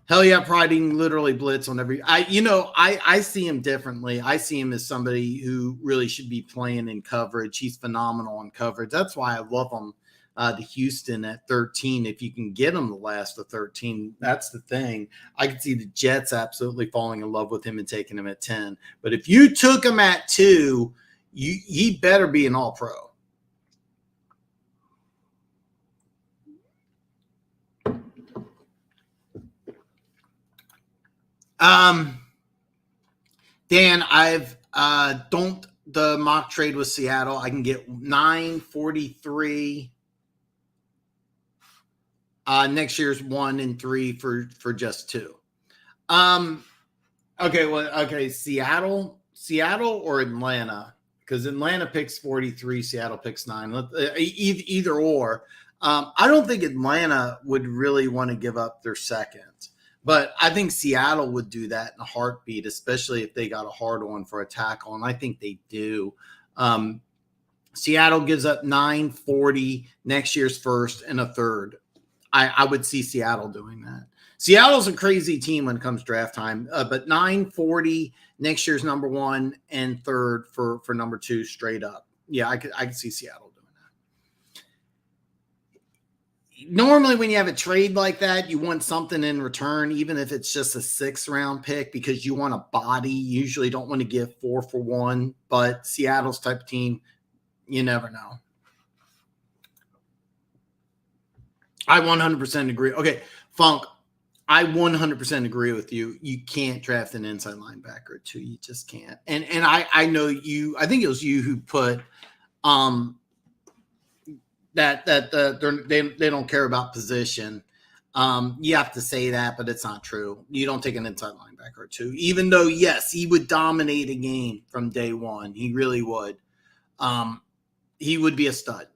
Hell yeah, Priding literally blitz on every. I see him differently. I see him as somebody who really should be playing in coverage. He's phenomenal in coverage. That's why I love him. To Houston at 13. If you can get him the last of 13, that's the thing. I could see the Jets absolutely falling in love with him and taking him at 10. But if you took him at 2, he better be an all-pro. Dan, I've don't the mock trade with Seattle. I can get 943. Next year's 1 and 3 for just 2. Okay, Seattle or Atlanta, because Atlanta picks 43, Seattle picks 9. Either or. I don't think Atlanta would really want to give up their second, but I think Seattle would do that in a heartbeat, especially if they got a hard one for a tackle, and I think they do. Seattle gives up 940 next year's first and a third. I would see Seattle doing that. Seattle's a crazy team when it comes draft time, but 940 next year's number 1 and third for number 2 straight up. Yeah, I could see Seattle doing that. Normally, when you have a trade like that, you want something in return, even if it's just a 6th-round pick, because you want a body. You usually don't want to give 4 for 1, but Seattle's type of team, you never know. I 100% agree. Okay, Funk, I 100% agree with you. You can't draft an inside linebacker too. You just can't. And I know you. I think it was you who put um they don't care about position. You have to say that, but it's not true. You don't take an inside linebacker too, even though yes, he would dominate a game from day one. He really would. Um, he would be a stud.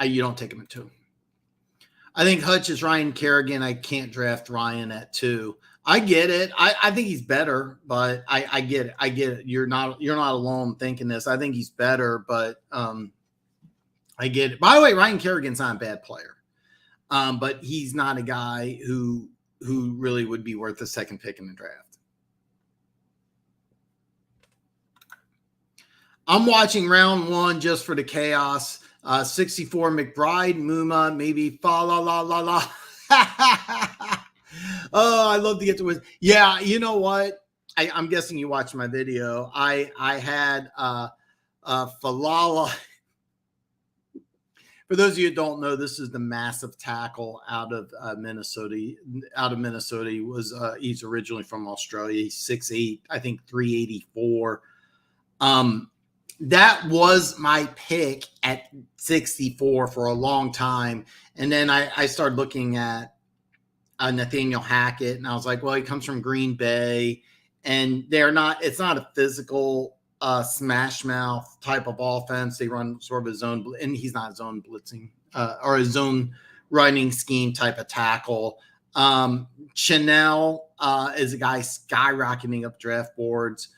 You don't take him at two. I think Hutch is Ryan Kerrigan. I can't draft Ryan at two. I get it. I think he's better, but I get it. I get it. You're not alone thinking this. I think he's better, but I get it. By the way, Ryan Kerrigan's not a bad player, but he's not a guy who really would be worth the second pick in the draft. I'm watching round one just for the chaos. 64 McBride, Muma, maybe fa la la la la. Oh, I love to get to it. Yeah, you know what? I'm guessing you watched my video. I had Falala. For those of you who don't know, this is the massive tackle out of Minnesota. He's originally from Australia. He's 6'8", I think 384. That was my pick at 64 for a long time. And then I started looking at Nathaniel Hackett, and I was like, well, he comes from Green Bay, and it's not a physical smash mouth type of offense. They run sort of a zone, and he's not a zone blitzing or a zone running scheme type of tackle. Chanel is a guy skyrocketing up draft boards.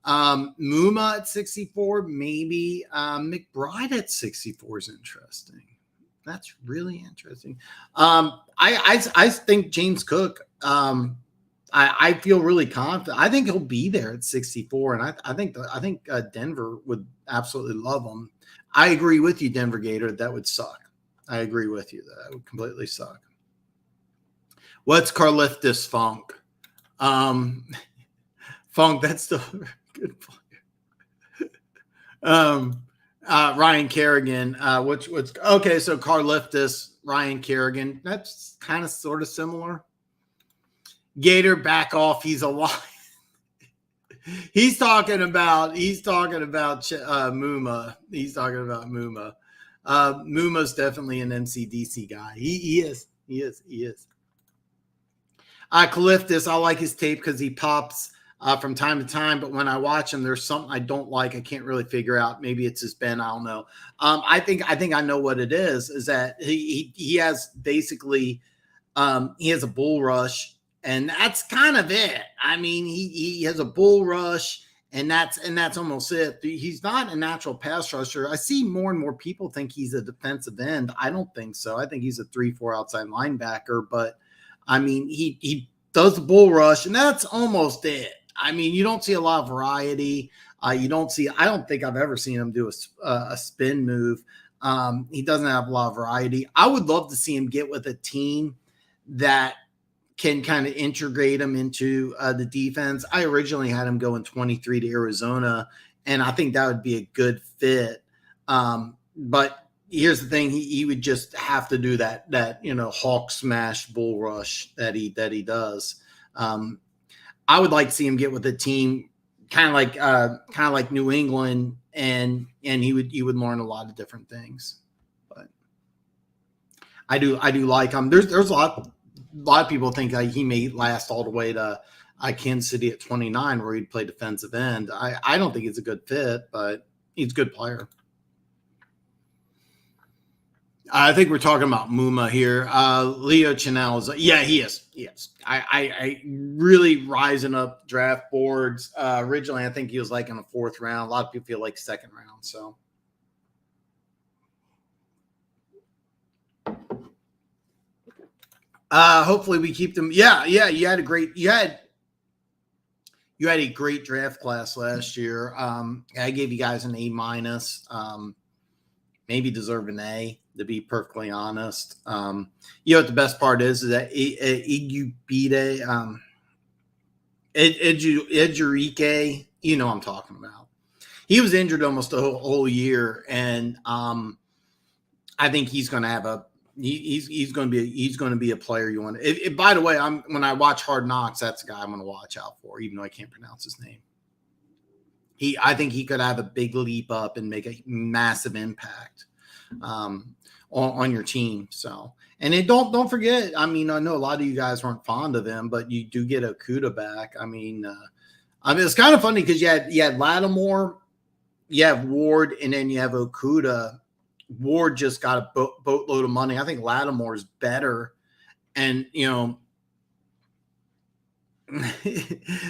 Muma at 64, maybe. McBride at 64 is interesting. That's really interesting. I think James Cook. I feel really confident. I think he'll be there at 64, and I think Denver would absolutely love him. I agree with you, Denver Gator. That would suck. I agree with you. That would completely suck. What's Carliftis Funk? Funk, that's the good player. Ryan Kerrigan, what's okay? So Carliftis, Ryan Kerrigan, that's kind of sort of similar. Gator, back off. He's a lot. He's talking about Muma. He's talking about Muma. Muma's definitely an MCDC guy. He is. Califtis, I like his tape because he pops from time to time, but when I watch him, there's something I don't like. I can't really figure out. Maybe it's his bend. I don't know. I think I know what it is that he has basically he has a bull rush, and that's kind of it. I mean, he has a bull rush, and that's almost it. He's not a natural pass rusher. I see more and more people think he's a defensive end. I don't think so. I think he's a 3-4 outside linebacker, but I mean, he does the bull rush, and that's almost it. I mean, you don't see a lot of variety. I don't think I've ever seen him do a spin move. He doesn't have a lot of variety. I would love to see him get with a team that can kind of integrate him into the defense. I originally had him going 23 to Arizona, and I think that would be a good fit. But here's the thing: he would just have to do that hawk smash bull rush that he does. I would like to see him get with a team kind of like New England, and he would learn a lot of different things. But I do like him. There's a lot of people think he may last all the way to Kansas City at 29, where he'd play defensive end. I don't think it's a good fit, but he's a good player. I think we're talking about Muma here. Leo Chanel is, he is. Yes. I really rising up draft boards. Originally, I think he was like in the 4th round. A lot of people feel like 2nd round. So, hopefully we keep them. Yeah. You had a great draft class last year. I gave you guys an A-. Maybe deserve an A, to be perfectly honest. What the best part is that Igubide, Ejurike, what I'm talking about. He was injured almost the whole year, and I think he's going to have a He's going to be a player you want. By the way, when I watch Hard Knocks, that's the guy I'm going to watch out for, even though I can't pronounce his name. I think he could have a big leap up and make a massive impact on your team. So, and then don't forget. I mean, I know a lot of you guys weren't fond of him, but you do get Okudah back. I mean, it's kind of funny because you had Lattimore, you have Ward, and then you have Okudah. Ward just got a boatload of money. I think Lattimore is better, and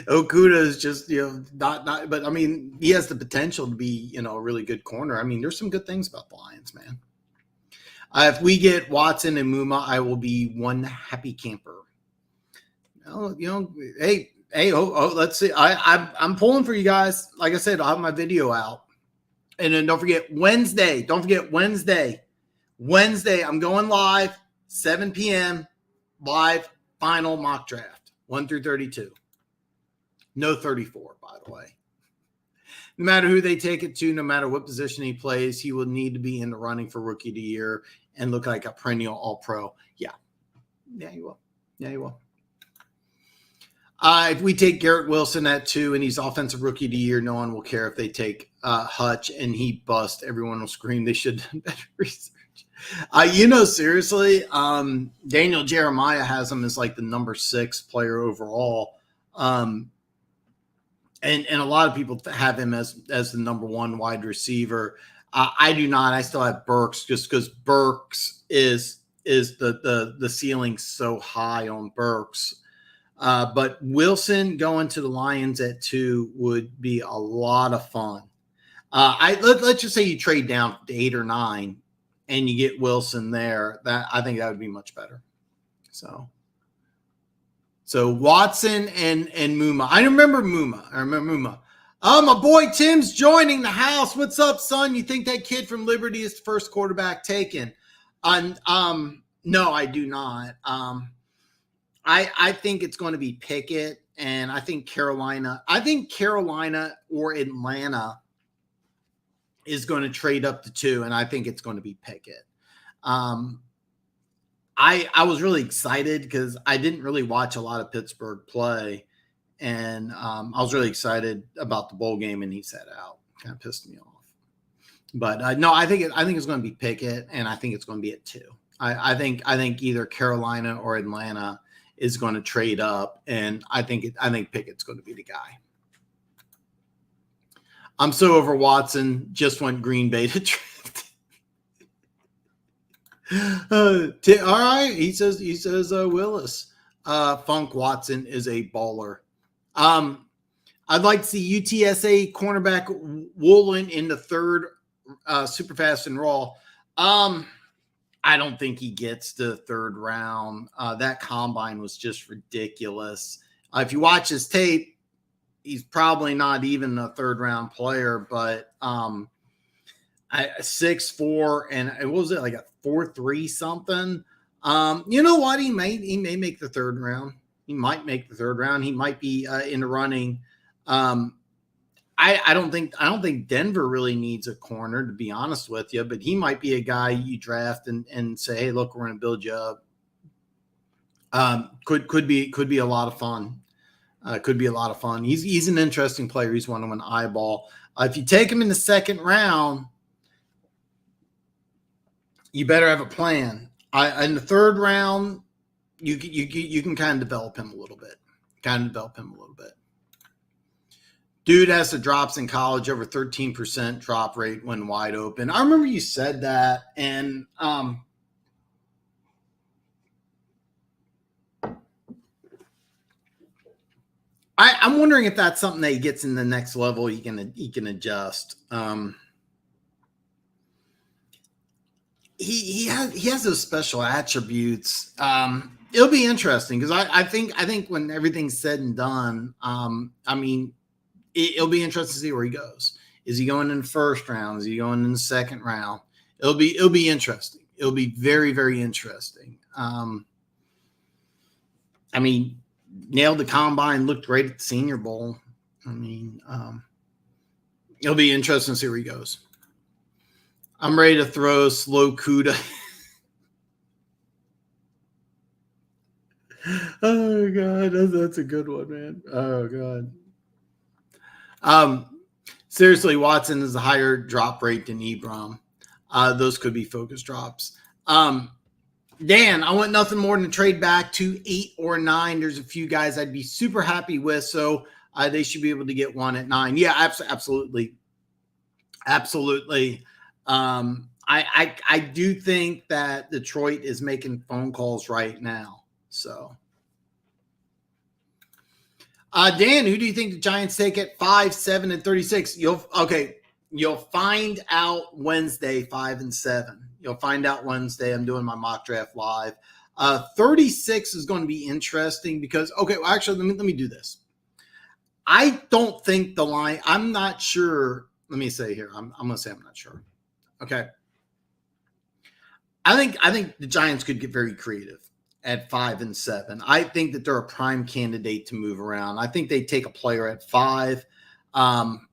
Okudah is just not. But I mean, he has the potential to be a really good corner. I mean, there's some good things about the Lions, man. If we get Watson and Muma, I will be one happy camper. Hey, let's see. I'm pulling for you guys. Like I said, I'll have my video out. And then don't forget Wednesday. Wednesday, I'm going live, 7 p.m. live final mock draft, 1 through 32. No 34, by the way. No matter who they take it to, no matter what position he plays, he will need to be in the running for Rookie of the Year and look like a perennial All-Pro. Yeah, he will. If we take Garrett Wilson at 2 and he's Offensive Rookie of the Year, no one will care if they take Hutch and he bust. Everyone will scream they should have done better research. Seriously, Daniel Jeremiah has him as like the number 6 player overall. And a lot of people have him as the number 1 wide receiver. I do not. I still have Burks just because Burks is the ceiling so high on Burks. But Wilson going to the Lions at 2 would be a lot of fun. Let's just say you trade down to 8 or 9 and you get Wilson there. I think that would be much better. So Watson and Muma. I remember Muma. My boy Tim's joining the house. What's up, son? You think that kid from Liberty is the first quarterback taken? No, I do not. I think it's going to be Pickett, and I think Carolina or Atlanta is going to trade up to 2, and I think it's going to be Pickett. I was really excited because I didn't really watch a lot of Pittsburgh play, and I was really excited about the bowl game, and he sat out. Kind of pissed me off. But no, I think it's going to be Pickett, and I think it's going to be at 2. I think either Carolina or Atlanta is going to trade up, and I think Pickett's going to be the guy. I'm so over Watson. Just want Green Bay to draft. All right, he says Willis. Funk Watson is a baller. I'd like to see UTSA cornerback Woolen in the 3rd, super fast and raw. I don't think he gets to the 3rd round. That combine was just ridiculous. If you watch his tape, he's probably not even a 3rd round player, but 6'4", and what was it, like a 4.3 something? You know what? He may make the 3rd round. He might make the 3rd round. He might be in the running. I don't think Denver really needs a corner, to be honest with you, but he might be a guy you draft and say, hey, look, we're going to build you up. Could be a lot of fun. Could be a lot of fun. He's an interesting player. He's one of an eyeball. If you take him in the 2nd round, you better have a plan. In the 3rd round, you can kind of develop him a little bit. Dude has the drops in college, over 13% drop rate when wide open. I remember you said that, and I'm wondering if that's something that he gets in the next level. He can adjust. He has those special attributes. It'll be interesting because I think when everything's said and done, it'll be interesting to see where he goes. Is he going in the 1st round? Is he going in the 2nd round? It'll be interesting. It'll be very, very interesting. Nailed the combine, looked great at the Senior Bowl. It'll be interesting to see where he goes. I'm ready to throw slow Kuda. Oh God, that's a good one, man. Oh God. Seriously, Watson is a higher drop rate than Ebron. Those could be focus drops. Dan, I want nothing more than to trade back to 8 or 9. There's a few guys I'd be super happy with, so they should be able to get one at 9. Yeah, absolutely, absolutely. I do think that Detroit is making phone calls right now. So, Dan, who do you think the Giants take at 5, 7, and 36? You'll find out Wednesday, 5 and 7. You'll find out Wednesday. I'm doing my mock draft live. 36 is going to be interesting because actually let me do this. I don't think the line. I'm not sure. Let me say here. I'm going to say I'm not sure. Okay. I think the Giants could get very creative at 5 and 7. I think that they're a prime candidate to move around. I think they take a player at 5. I'm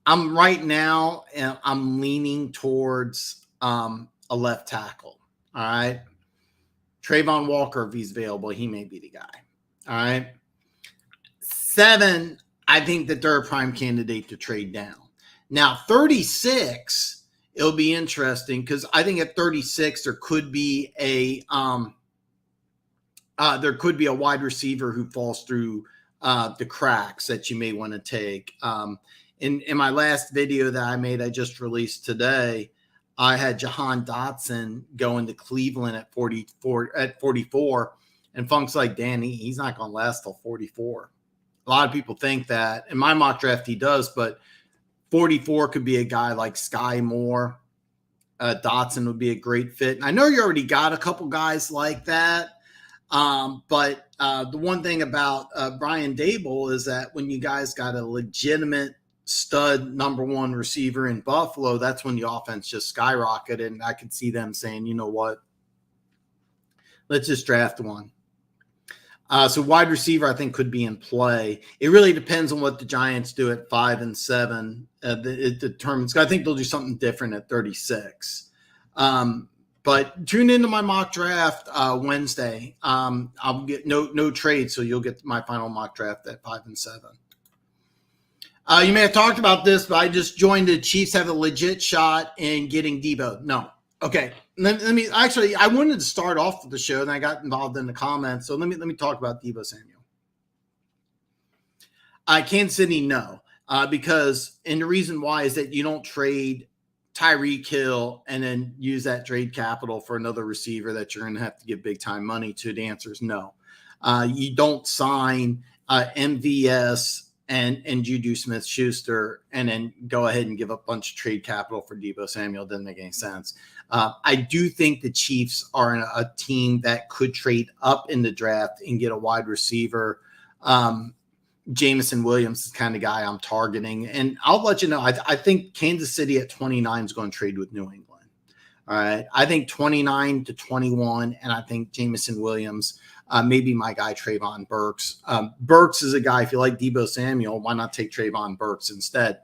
right now, and I'm leaning towards a left tackle. All right. Trayvon Walker, if he's available, he may be the guy. All right. 7, I think that they're a prime candidate to trade down. Now, 36, it'll be interesting because I think at 36 there could be a wide receiver who falls through the cracks that you may want to take. In my last video that I made, I just released today, I had Jahan Dotson going to Cleveland at 44, and Funk's like, Danny, he's not going to last till 44. A lot of people think that. In my mock draft, he does, but 44 could be a guy like Sky Moore. Dotson would be a great fit. And I know you already got a couple guys like that. But the one thing about Brian Daboll is that when you guys got a legitimate stud number 1 receiver in Buffalo, that's when the offense just skyrocketed. And I could see them saying, you know what, let's just draft one. So wide receiver, I think, could be in play. It really depends on what the Giants do at 5 and 7. It determines. I think they'll do something different at 36. But tune into my mock draft Wednesday. I'll get no trade, so you'll get my final mock draft at 5 and 7. You may have talked about this, but I just joined the Chiefs have a legit shot in getting Deebo. No. Okay. Let me actually, I wanted to start off with the show, and I got involved in the comments. So let me talk about Deebo Samuel. Kansas City, no. Because, and the reason why is that you don't trade Tyreek Hill and then use that trade capital for another receiver that you're going to have to give big time money to. The answer is no. You don't sign MVS and Juju Smith-Schuster and then go ahead and give up a bunch of trade capital for Deebo Samuel. Doesn't make any sense. I do think the Chiefs are a team that could trade up in the draft and get a wide receiver. Jameson Williams is the kind of guy I'm targeting. And I'll let you know, I think Kansas City at 29 is going to trade with New England. All right. I think 29 to 21, and I think Jameson Williams, maybe my guy Trayvon Burks. Burks is a guy, if you like Deebo Samuel, why not take Trayvon Burks instead?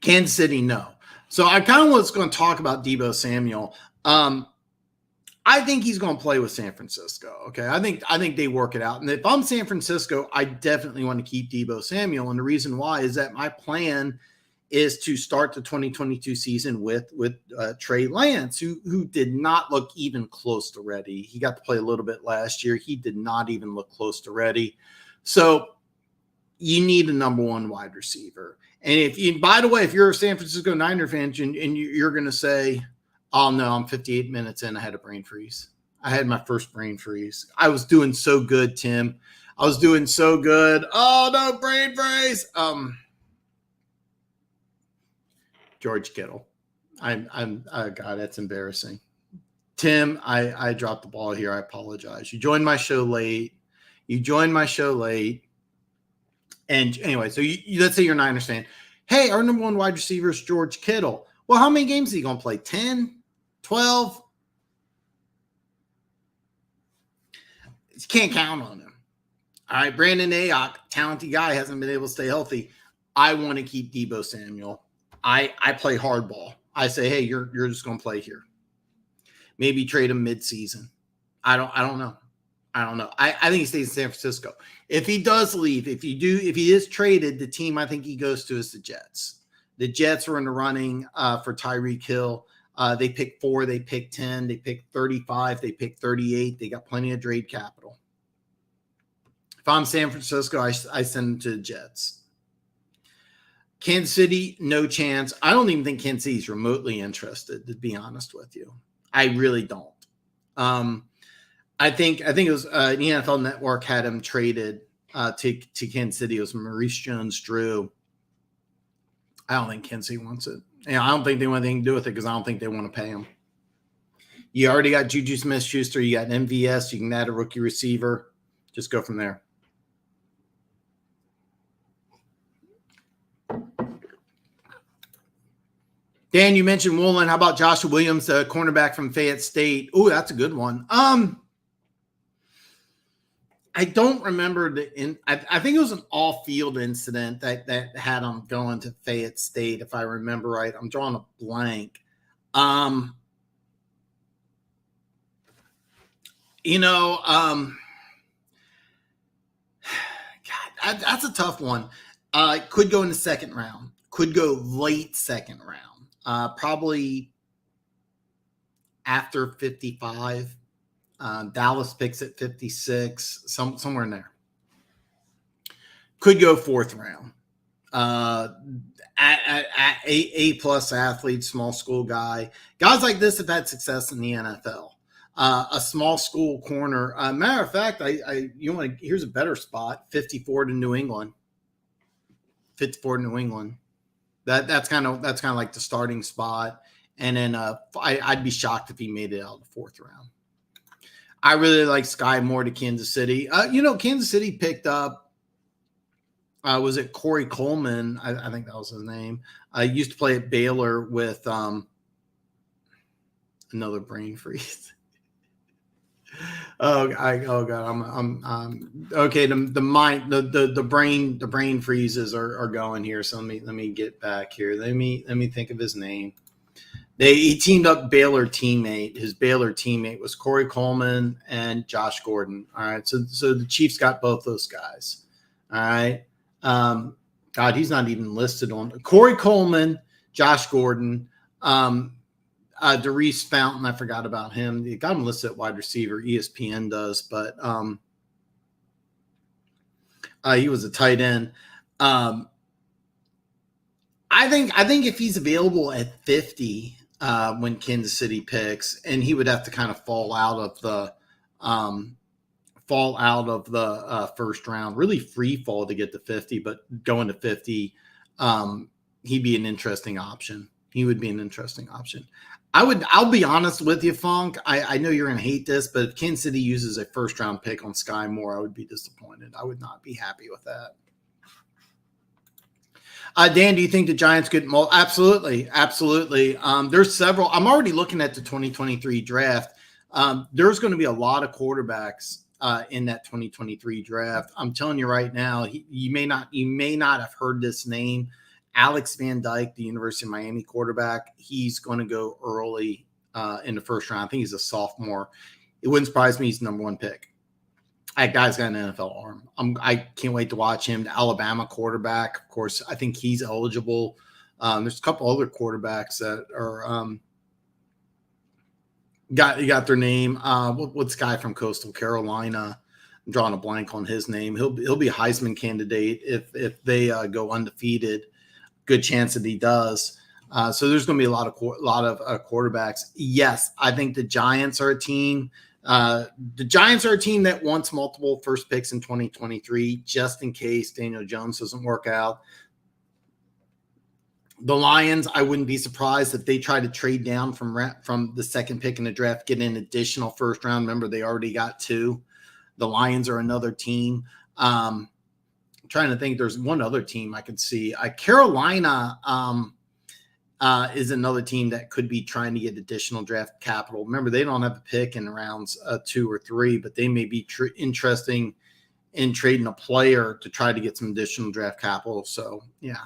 Kansas City, no. So I kind of was going to talk about Deebo Samuel. I think he's going to play with San Francisco. Okay. I think they work it out. And if I'm San Francisco, I definitely want to keep Deebo Samuel. And the reason why is that my plan is to start the 2022 season with Trey Lance, who did not look even close to ready. He got to play a little bit last year. He did not even look close to ready. So you need a number 1 wide receiver. And if you, by the way, if you're a San Francisco Niner fan and you're going to say, oh, no, I'm 58 minutes in. I had a brain freeze. I had my first brain freeze. I was doing so good, Tim. I was doing so good. Oh, no, brain freeze. George Kittle. God, that's embarrassing. Tim, I dropped the ball here. I apologize. You joined my show late. And anyway, so let's say you're a Niners fan. Hey, our number 1 wide receiver is George Kittle. Well, how many games is he going to play? 10? 12? You can't count on him. All right, Brandon Ayuk, talented guy, hasn't been able to stay healthy. I want to keep Deebo Samuel. I play hardball. I say, hey, you're just going to play here. Maybe trade him midseason. I don't know. I don't know. I think he stays in San Francisco. If he does leave, if he is traded, the team I think he goes to is the Jets. The Jets are in the running for Tyreek Hill. They pick 4, they pick 10, they pick 35, they pick 38. They got plenty of trade capital. If I'm San Francisco, I send them to the Jets. Kansas City, no chance. I don't even think Kansas City's remotely interested, to be honest with you. I really don't. I think it was the NFL Network had him traded to Kansas City. It was Maurice Jones-Drew. I don't think Kansas City wants it. I don't think they want anything to do with it because I don't think they want to pay him. You already got Juju Smith-Schuster. You got MVS. You can add a rookie receiver. Just go from there. Dan, you mentioned Woolen. How about Joshua Williams, the cornerback from Fayette State? Oh, that's a good one. I don't remember I think it was an off-field incident that had him going to Fayette State, if I remember right. I'm drawing a blank. God, that's a tough one. Could go in the second round. Could go late second round. Probably after 55. Dallas picks at 56, somewhere in there. Could go fourth round. A+ athlete, small school guy. Guys like this have had success in the NFL. A small school corner. Matter of fact, here's a better spot: 54 to New England. 54 to New England. That's kind of like the starting spot. And then I'd be shocked if he made it out of the fourth round. I really like Sky Moore to Kansas City. Kansas City picked up, was it Corey Coleman? I think that was his name. I used to play at Baylor with another brain freeze. God, I'm okay. The brain freezes are going here. So let me get back here. Let me think of his name. He teamed up Baylor teammate. His Baylor teammate was Corey Coleman and Josh Gordon. All right. So the Chiefs got both those guys. All right. God, he's not even listed on Corey Coleman, Josh Gordon, Darius Fountain. I forgot about him. They got him listed at wide receiver. ESPN does, but he was a tight end. I think if he's available at 50 when Kansas City picks, and he would have to kind of fall out of the first round, really free fall to get to 50, but going to 50, he'd be an interesting option. He would be an interesting option. I'll be honest with you, Funk. I know you're going to hate this, but if Kansas City uses a first round pick on Sky Moore, I would be disappointed. I would not be happy with that. Dan, do you think the Giants could Absolutely. There's several. I'm already looking at the 2023 draft. There's going to be a lot of quarterbacks in that 2023 draft. I'm telling you right now, you may not have heard this name. Alex Van Dyke, the University of Miami quarterback, he's going to go early in the first round. I think he's a sophomore. It wouldn't surprise me he's the number 1 pick. That guy's got an NFL arm. I can't wait to watch him. The Alabama quarterback, of course, I think he's eligible. There's a couple other quarterbacks that are got their name. What's the guy from Coastal Carolina? I'm drawing a blank on his name. He'll be a Heisman candidate if they go undefeated. Good chance that he does. So there's going to be a lot of quarterbacks. Yes, I think the Giants are a team. The Giants are a team that wants multiple first picks in 2023, just in case Daniel Jones doesn't work out. The Lions, I wouldn't be surprised if they try to trade down from the second pick in the draft, get an additional first round. Remember, they already got 2. The Lions are another team. I'm trying to think. There's one other team I could see. Carolina is another team that could be trying to get additional draft capital. Remember, they don't have a pick in rounds 2 or 3, but they may be interesting in trading a player to try to get some additional draft capital. So, yeah.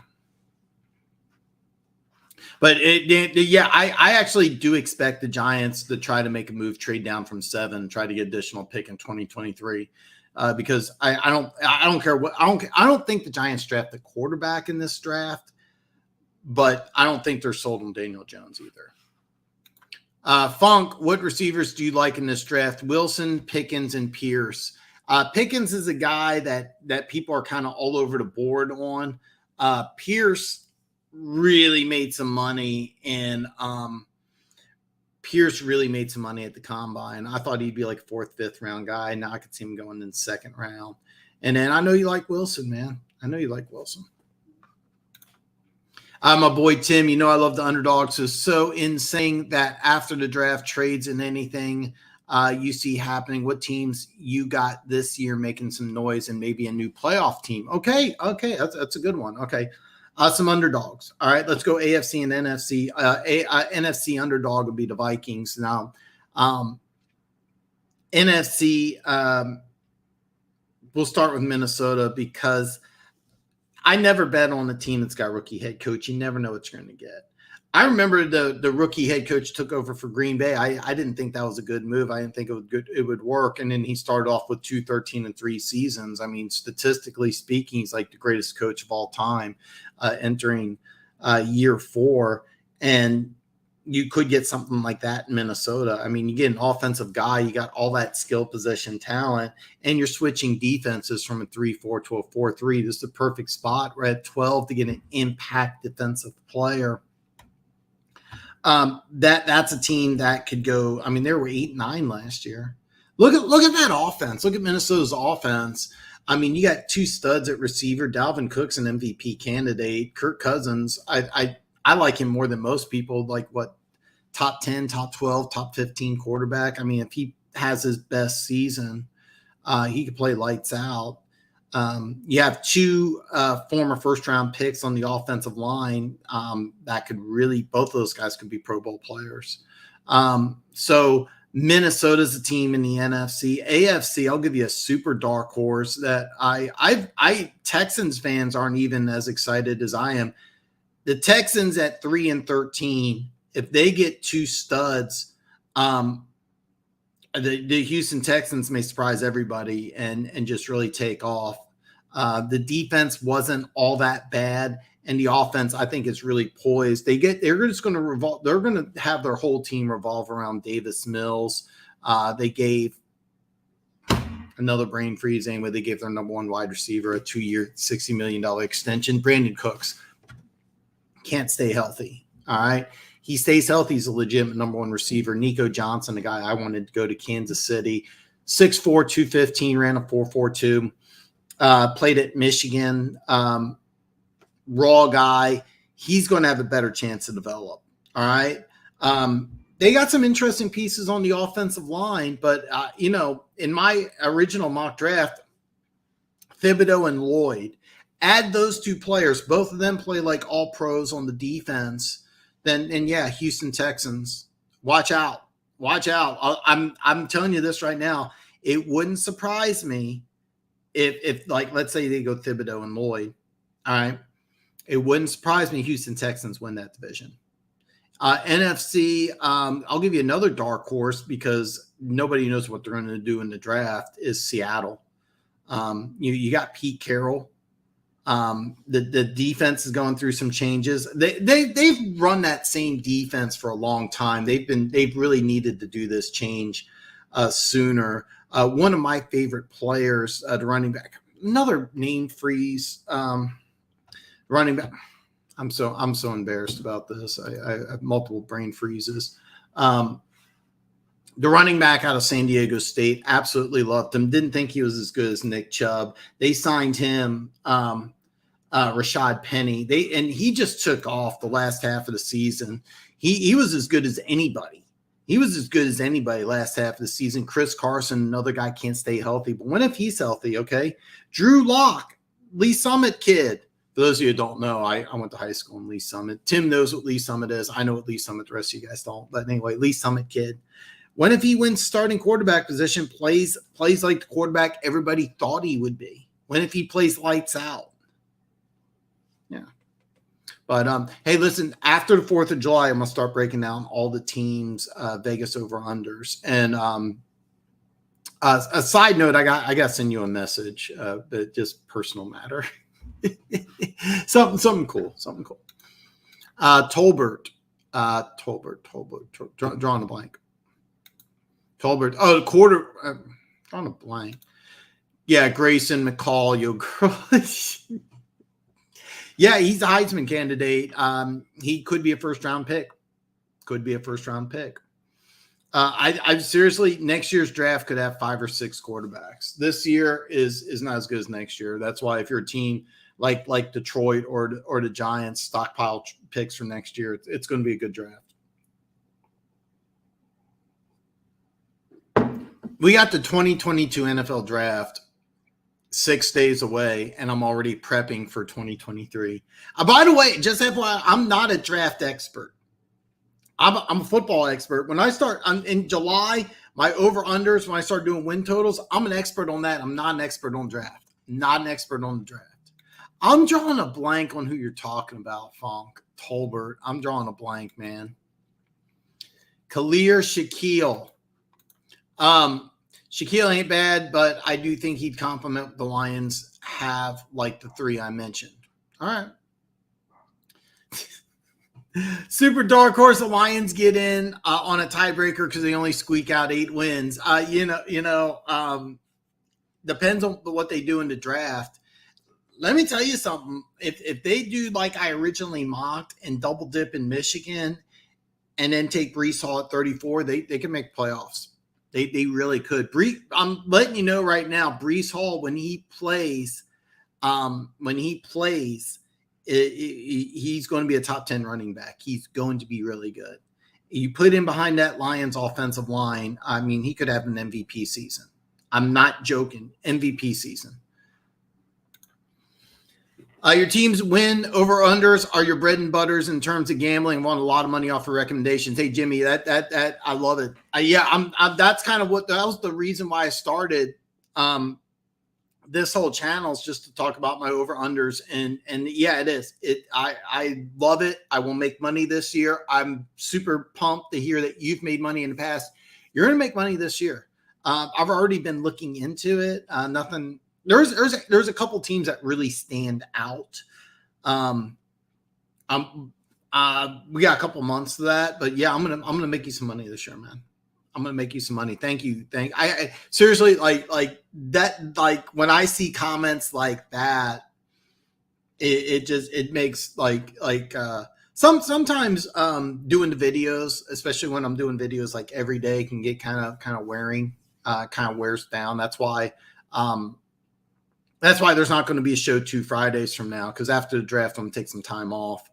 But But yeah, I actually do expect the Giants to try to make a move, trade down from 7, try to get additional pick in 2023. Because I don't care what I don't think the Giants draft the quarterback in this draft, but I don't think they're sold on Daniel Jones either. Funk, what receivers do you like in this draft? Wilson, Pickens, and Pierce. Pickens is a guy that people are kind of all over the board on. Pierce really made some money and Pierce really made some money at the combine. I thought he'd be like a 4th, 5th round guy. Now I could see him going in the 2nd round. And then I know you like Wilson, man. I know you like Wilson. My boy Tim, you know I love the underdogs. So insane that after the draft, trades and anything you see happening, what teams you got this year making some noise and maybe a new playoff team? Okay, that's a good one. Okay. Some underdogs. All right, let's go AFC and NFC. NFC underdog would be the Vikings. Now, NFC, we'll start with Minnesota because I never bet on a team that's got rookie head coach. You never know what you're going to get. I remember the rookie head coach took over for Green Bay. I didn't think that was a good move. I didn't think it would work. And then he started off with 2-13-3 seasons. I mean, statistically speaking, he's like the greatest coach of all time entering year 4. And you could get something like that in Minnesota. I mean, you get an offensive guy, you got all that skill position talent, and you're switching defenses from a 3-4 to a 4-3. This is the perfect spot. We're at 12 to get an impact defensive player. That's a team that could go. I mean, they were 8-9 last year. Look at that offense. Look at Minnesota's offense. I mean, you got 2 studs at receiver. Dalvin Cook's an MVP candidate. Kirk Cousins, I like him more than most people. Like what, top 10, top 12, top 15 quarterback. I mean, if he has his best season, he could play lights out. You have 2 former first-round picks on the offensive line that could really, both of those guys could be Pro Bowl players. So Minnesota's a team in the NFC. AFC, I'll give you a super dark horse that Texans fans aren't even as excited as I am. The Texans at 3-13, if they get 2 studs, the Houston Texans may surprise everybody and just really take off. The defense wasn't all that bad, and the offense I think is really poised. They're just going to revolve. They're going to have their whole team revolve around Davis Mills. They gave another brain freeze anyway. They gave their number 1 wide receiver a 2-year, $60 million extension. Brandon Cooks can't stay healthy. All right. He stays healthy. He's a legitimate number 1 receiver. Nico Johnson, the guy I wanted to go to Kansas City, 6'4", 215, ran a 4.42. Played at Michigan. Raw guy. He's going to have a better chance to develop. All right. They got some interesting pieces on the offensive line, but in my original mock draft, Thibodeau and Lloyd, add those 2 players, both of them play like all pros on the defense. And yeah, Houston Texans, watch out. I'm telling you this right now. It wouldn't surprise me if like, let's say they go Thibodeau and Lloyd. All right. It wouldn't surprise me Houston Texans win that division. NFC, I'll give you another dark horse because nobody knows what they're going to do in the draft is Seattle. You got Pete Carroll. The defense is going through some changes. They've run that same defense for a long time. They've really needed to do this change sooner. One of my favorite players, the running back, another name freeze. Running back. I'm so embarrassed about this. I have multiple brain freezes. The running back out of San Diego State, absolutely loved him. Didn't think he was as good as Nick Chubb. They signed him. Rashad Penny. And he just took off the last half of the season. He was as good as anybody. He was as good as anybody last half of the season. Chris Carson, another guy, can't stay healthy. But when if he's healthy, okay? Drew Lock, Lee Summit kid. For those of you who don't know, I went to high school in Lee Summit. Tim knows what Lee Summit is. I know what Lee Summit, the rest of you guys don't. But anyway, Lee Summit kid. When if he wins starting quarterback position, plays like the quarterback everybody thought he would be? When if he plays lights out? Yeah. But hey, listen, after the 4th of July, I'm gonna start breaking down all the teams, Vegas over unders. And a side note, I got to send you a message, but just personal matter. something cool. Tolbert, drawing a blank. Tolbert, the quarter, drawing a blank. Yeah, Grayson, McCall, yeah, he's a Heisman candidate. He could be a first round pick. I seriously, next year's draft could have 5 or 6 quarterbacks. This year is not as good as next year. That's why if you're a team like Detroit or the Giants, stockpile picks for next year, it's going to be a good draft. We got the 2022 NFL draft 6 days away, and I'm already prepping for 2023. By the way, just FYI, I'm not a draft expert. I'm a football expert. When I start in July, my over-unders, when I start doing win totals, I'm an expert on that. I'm not an expert on draft. I'm drawing a blank on who you're talking about, Funk. Tolbert. I'm drawing a blank, man. Khalil Shaquille. Shaquille ain't bad, but I do think he'd complement what the Lions have, like the 3 I mentioned. All right. Super dark horse. The Lions get in on a tiebreaker because they only squeak out 8 wins. Depends on what they do in the draft. Let me tell you something. If they do like I originally mocked and double dip in Michigan, and then take Breece Hall at 34, they can make playoffs. They really could. I'm letting you know right now, Breece Hall, when he plays, he's going to be a top 10 running back. He's going to be really good. You put him behind that Lions offensive line, I mean, he could have an MVP season. I'm not joking. MVP season. Your team's win over unders are your bread and butters in terms of gambling. Want a lot of money off of recommendations. Hey Jimmy, that I love it. That's kind of that was the reason why I started this whole channel, is just to talk about my over unders, and yeah, it is. I love it. I will make money this year. I'm super pumped to hear that you've made money in the past. You're going to make money this year. I've already been looking into it. Nothing. There's a couple teams that really stand out. We got a couple months of that, but yeah, I'm gonna make you some money this year, man. I'm gonna make you some money. Thank you. I seriously like that. Like when I see comments like that, it makes sometimes doing the videos, especially when I'm doing videos like every day, can get kind of wearing, kind of wears down. That's why there's not going to be a show 2 Fridays from now, because after the draft, I'm going to take some time off.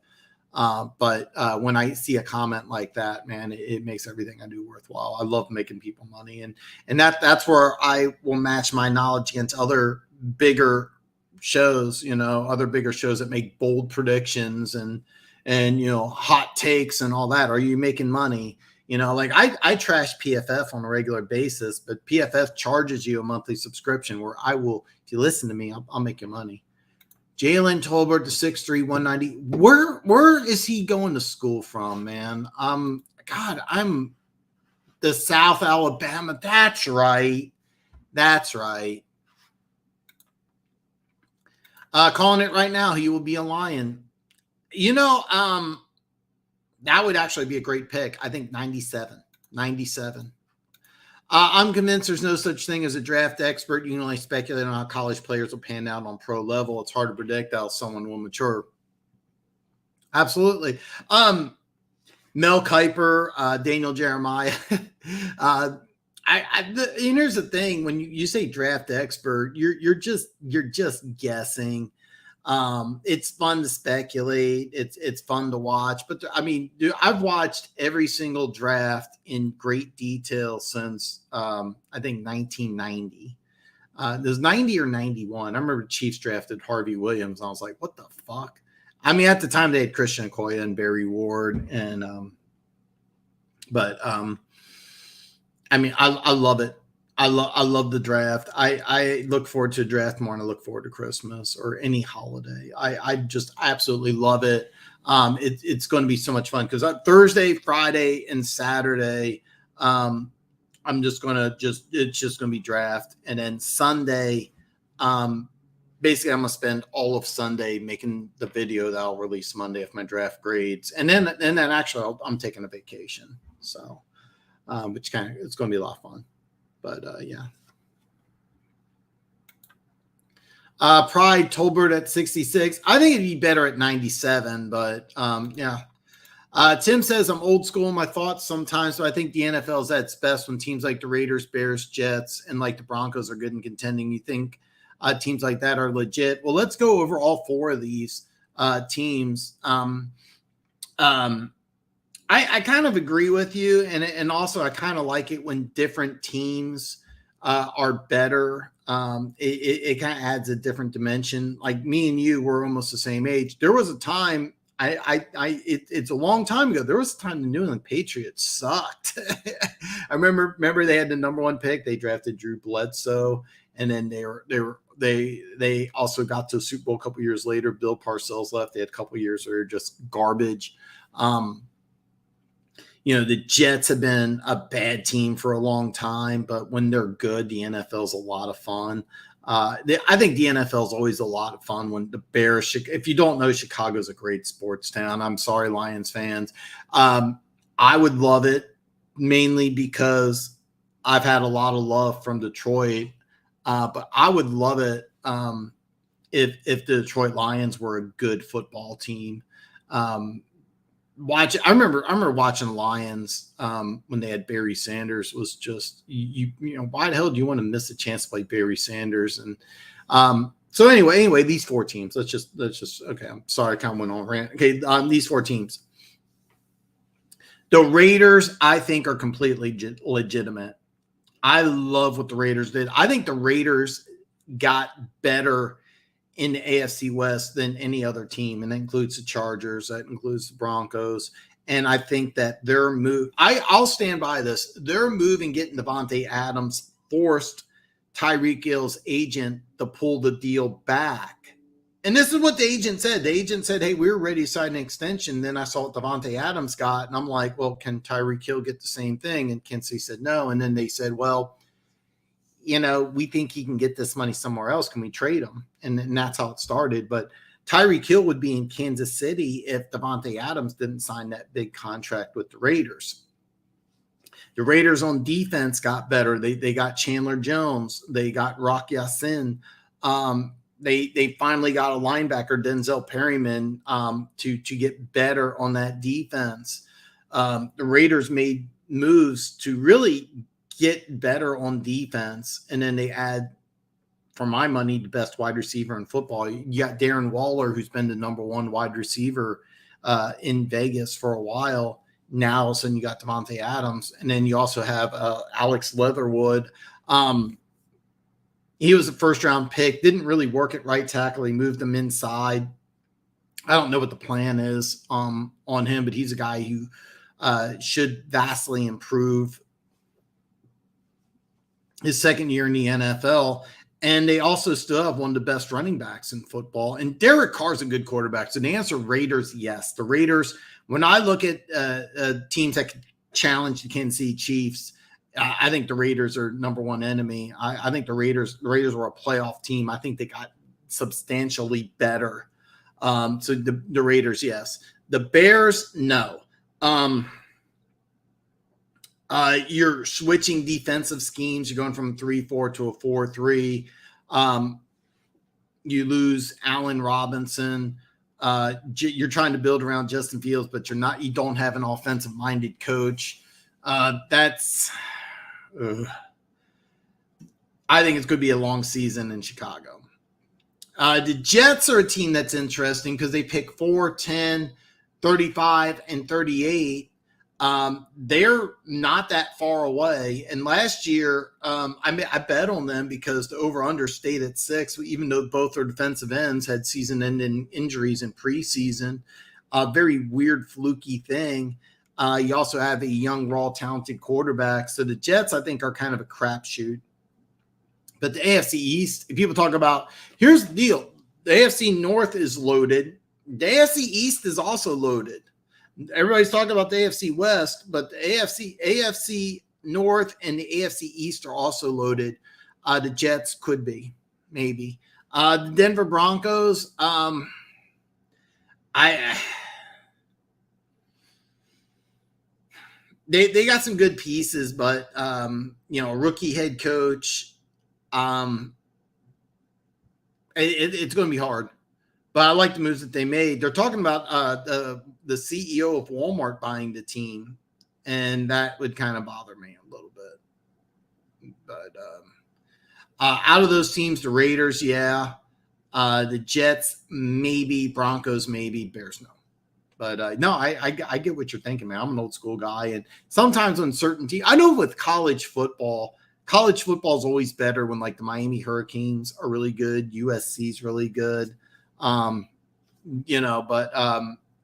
But when I see a comment like that, man, it makes everything I do worthwhile. I love making people money. And that's where I will match my knowledge against other bigger shows, that make bold predictions and hot takes and all that. Are you making money? I trash PFF on a regular basis, but PFF charges you a monthly subscription where I will, if you listen to me, I'll make you money. Jalen Tolbert, the 6'3", 190. Where is he going to school from, man? I'm the South Alabama. That's right. Calling it right now. He will be a Lion. That would actually be a great pick. I think 97. I'm convinced there's no such thing as a draft expert. You can only speculate on how college players will pan out on pro level. It's hard to predict how someone will mature. Absolutely. Mel Kiper, Daniel Jeremiah. Here's the thing: when you say draft expert, you're just guessing. It's fun to speculate. It's fun to watch, but dude, I've watched every single draft in great detail since I think 1990. There's 90 or 91. I remember Chiefs drafted Harvey Williams. And I was like, what the fuck? At the time they had Christian Okoye and Barry Ward, and I love it. I love the draft. I look forward to a draft more than I look forward to Christmas or any holiday. I just absolutely love it. It's going to be so much fun because Thursday, Friday, and Saturday, I'm just going to it's just going to be draft. And then Sunday, basically I'm going to spend all of Sunday making the video that I'll release Monday of my draft grades. And then actually I'm taking a vacation. So, which it's going to be a lot of fun, but yeah. Pride Tolbert at 66. I think it'd be better at 97, but yeah. Tim says I'm old school in my thoughts sometimes, so I think the NFL is at its best when teams like the Raiders, Bears, Jets, and like the Broncos are good and contending. You think teams like that are legit? Well, let's go over all four of these teams. I kind of agree with you, and also I kind of like it when different teams are better. It kind of adds a different dimension. Like me and you were almost the same age. There was a time it's a long time ago. There was a time the New England Patriots sucked. I remember they had the number 1 pick. They drafted Drew Bledsoe, and then they also got to the Super Bowl a couple years later. Bill Parcells left. They had a couple years where they were just garbage. The Jets have been a bad team for a long time, but when they're good, the NFL is a lot of fun. I think the NFL is always a lot of fun when the Bears. If you don't know, Chicago's a great sports town. I'm sorry, Lions fans. I would love it mainly because I've had a lot of love from Detroit, but I would love it if the Detroit Lions were a good football team. I remember watching Lions when they had Barry Sanders. Was just you know, why the hell do you want to miss a chance to play Barry Sanders? And so anyway, these four teams. Let's just okay. I'm sorry, I kind of went on rant. Okay, these four teams. The Raiders, I think, are completely legitimate. I love what the Raiders did. I think the Raiders got better in the AFC West than any other team, and that includes the Chargers, that includes the Broncos. And I think that their move, I'll stand by this, their move in getting Devontae Adams forced Tyreek Hill's agent to pull the deal back. And this is what the agent said. The agent said, hey, we were ready to sign an extension. Then I saw what Devontae Adams got, and I'm like, well, can Tyreek Hill get the same thing? And Kinsey said no. And then they said, well, we think he can get this money somewhere else. Can we trade him? And that's how it started. But Tyreek Hill would be in Kansas City if Devontae Adams didn't sign that big contract with the Raiders. The Raiders on defense got better. They got Chandler Jones. They got Rock Ya-Sin. They finally got a linebacker, Denzel Perryman, to get better on that defense. The Raiders made moves to really get better on defense, and then they add, for my money, the best wide receiver in football. You got Darren Waller, who's been the number 1 wide receiver in Vegas for a while. Now all of a sudden you got Devontae Adams, and then you also have Alex Leatherwood. He was a first-round pick, didn't really work at right tackle. He moved him inside. I don't know what the plan is on him, but he's a guy who should vastly improve his second year in the NFL. And they also still have one of the best running backs in football. And Derek Carr's a good quarterback. So the answer, Raiders, yes. The Raiders, when I look at teams that can challenge the Kansas City Chiefs, I think the Raiders are number 1 enemy. I think the Raiders were a playoff team. I think they got substantially better. So the Raiders, yes. The Bears, no. You're switching defensive schemes. You're going from a 3-4 to a 4-3. You lose Allen Robinson. You're trying to build around Justin Fields, but you don't have an offensive-minded coach. I think it's going to be a long season in Chicago. The Jets are a team that's interesting because they pick 4, 10, 35, and 38. They're not that far away. And last year, I bet on them because the over-under stayed at 6, even though both their defensive ends had season-ending injuries in preseason. Very weird, fluky thing. You also have a young, raw, talented quarterback. So the Jets, I think, are kind of a crapshoot. But the AFC East, if people talk about, here's the deal. The AFC North is loaded. The AFC East is also loaded. Everybody's talking about the AFC West, but the AFC North and the AFC East are also loaded. The Jets could be, maybe. The Denver Broncos, they got some good pieces, but rookie head coach, it's going to be hard. But I like the moves that they made. They're talking about the CEO of Walmart buying the team, and that would kind of bother me a little bit. But out of those teams, the Raiders, yeah. The Jets, maybe. Broncos, maybe. Bears, no. But no, I get what you're thinking, man. I'm an old school guy, and sometimes uncertainty. I know with college football is always better when like the Miami Hurricanes are really good, USC is really good. But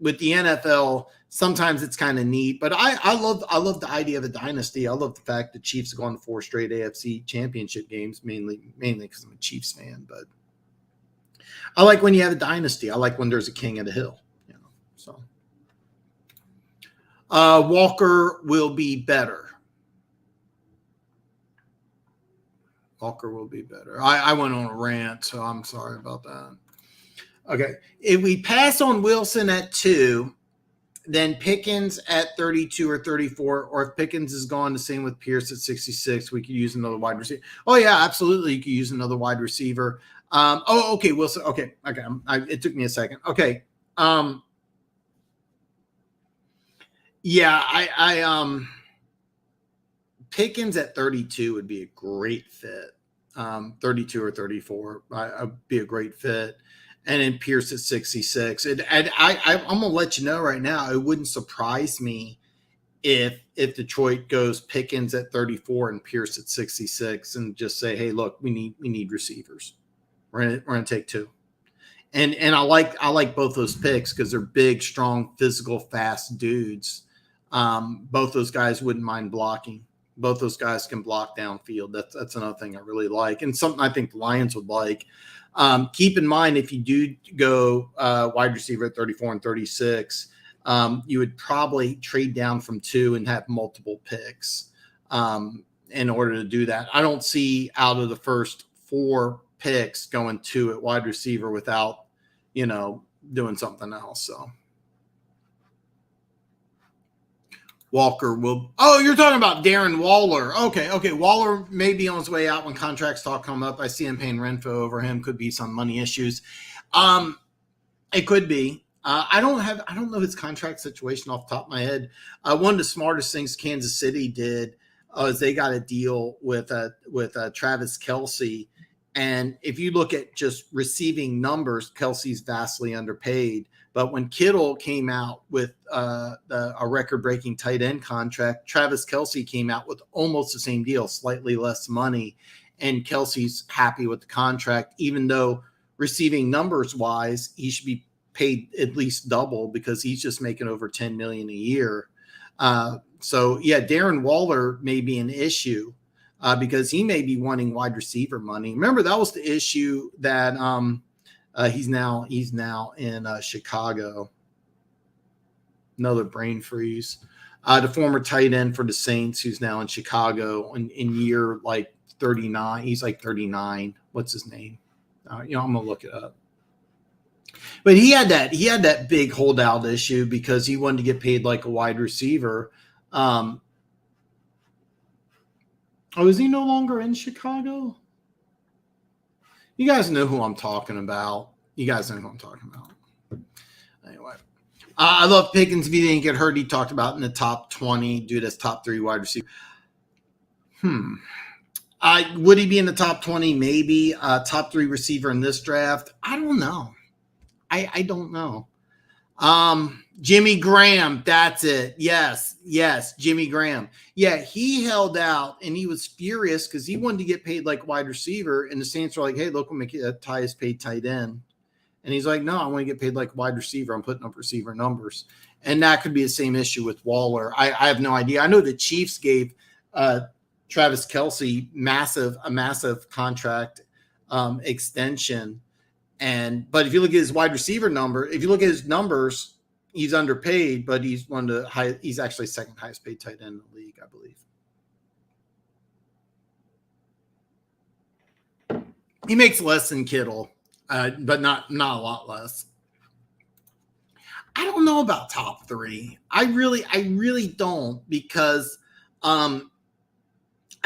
with the NFL, sometimes it's kind of neat. But I love the idea of a dynasty. I love the fact that Chiefs have gone to 4 straight AFC championship games, mainly because I'm a Chiefs fan. But I like when you have a dynasty. I like when there's a king of the hill. So Walker will be better. Walker will be better. I went on a rant, so I'm sorry about that. Okay. If we pass on Wilson at 2, then Pickens at 32 or 34, or if Pickens is gone, the same with Pierce at 66, we could use another wide receiver. Oh, yeah, absolutely. You could use another wide receiver. Okay, Wilson. Okay. It took me a second. Okay. Yeah, Pickens at 32 would be a great fit. 32 or 34 would be a great fit. And then Pierce at 66. And I'm going to let you know right now, it wouldn't surprise me if Detroit goes Pickens at 34 and Pierce at 66 and just say, hey, look, we need receivers. We're gonna take 2. And I like both those picks because they're big, strong, physical, fast dudes. Both those guys wouldn't mind blocking. Both those guys can block downfield. That's another thing I really like, and something I think the Lions would like. Keep in mind, if you do go wide receiver at 34 and 36, you would probably trade down from 2 and have multiple picks in order to do that. I don't see out of the first 4 picks going 2 at wide receiver without, doing something else. So Walker will. Oh, you're talking about Darren Waller. Okay. Waller may be on his way out when contracts talk come up. I see him paying Renfro over him. Could be some money issues. It could be. I don't know his contract situation off the top of my head. One of the smartest things Kansas City did is they got a deal with Travis Kelce. And if you look at just receiving numbers, Kelsey's vastly underpaid. But when Kittle came out with a record-breaking tight end contract, Travis Kelce came out with almost the same deal, slightly less money. And Kelsey's happy with the contract, even though receiving numbers-wise, he should be paid at least double because he's just making over $10 million a year. So, yeah, Darren Waller may be an issue because he may be wanting wide receiver money. Remember, that was the issue that he's now in Chicago. Another brain freeze. The former tight end for the Saints, who's now in Chicago in year like 39. He's like 39. What's his name? I'm gonna look it up. But he had that big holdout issue because he wanted to get paid like a wide receiver. Is he no longer in Chicago? You guys know who I'm talking about. Anyway, I love Pickens. If he didn't get hurt, he talked about in the top 20, dude, that's top 3 wide receiver. Would he be in the top 20? Maybe. Top 3 receiver in this draft? I don't know. I don't know. Jimmy Graham, that's it. Yes, Jimmy Graham. Yeah, he held out and he was furious because he wanted to get paid like wide receiver, and the Saints were like, "Hey, look, we'll make you highest paid tight end." And he's like, "No, I want to get paid like wide receiver. I'm putting up receiver numbers." And that could be the same issue with Waller. I have no idea. I know the Chiefs gave Travis Kelce a massive contract extension. But if you look at his wide receiver number, if you look at his numbers, he's underpaid, but he's one of the high. He's actually second highest paid tight end in the league, I believe. He makes less than Kittle, but not a lot less. I don't know about top three. I really don't, because I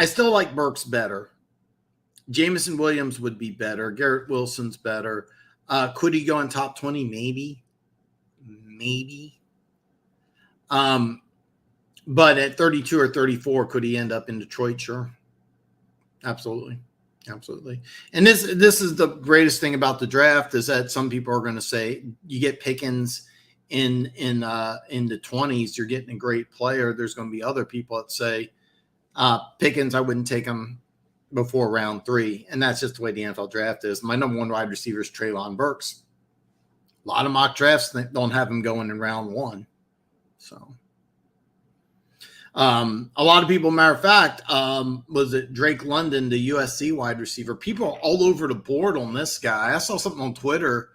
still like Burks better. Jameson Williams would be better. Garrett Wilson's better. Could he go in top 20? Maybe. But at 32 or 34, could he end up in Detroit? Sure. Absolutely. And this is the greatest thing about the draft, is that some people are going to say you get Pickens in the 20s, you're getting a great player. There's going to be other people that say Pickens, I wouldn't take him before round 3, and that's just the way the NFL draft is. My number one wide receiver is Treylon Burks. A lot of mock drafts don't have him going in round 1. So a lot of people, matter of fact, was it Drake London, the USC wide receiver? People are all over the board on this guy. I saw something on Twitter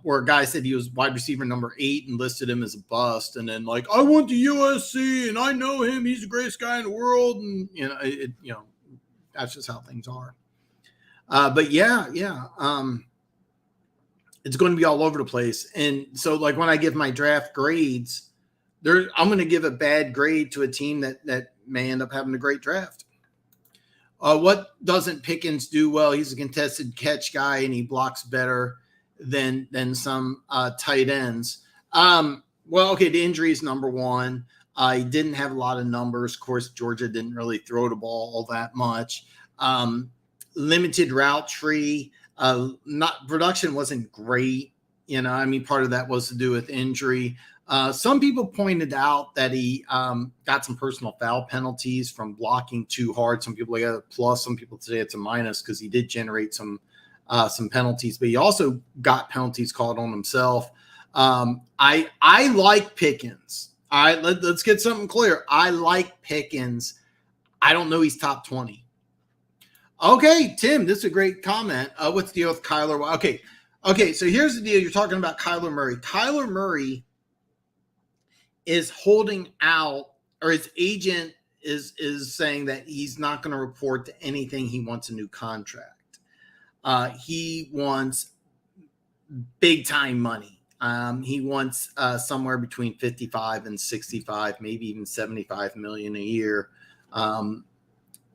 where a guy said he was wide receiver number 8 and listed him as a bust. And then, like, I went to USC and I know him. He's the greatest guy in the world. And, that's just how things are. But yeah. It's going to be all over the place. And so, like, when I give my draft grades, I'm going to give a bad grade to a team that may end up having a great draft. What doesn't Pickens do well? He's a contested catch guy, and he blocks better than some tight ends. The injury is number one. He didn't have a lot of numbers. Of course, Georgia didn't really throw the ball all that much. Limited route tree. Production wasn't great. Part of that was to do with injury. Some people pointed out that he got some personal foul penalties from blocking too hard. Some people got a plus. Some people say it's a minus because he did generate some penalties, but he also got penalties called on himself. I like Pickens. All right, let's get something clear. I like Pickens. I don't know he's top 20. Okay, Tim, this is a great comment. What's the deal with Kyler? Okay, so here's the deal. You're talking about Kyler Murray. Kyler Murray is holding out, or his agent is saying that he's not going to report to anything. He wants a new contract. He wants big time money. He wants somewhere between 55 and 65, maybe even 75 million a year. And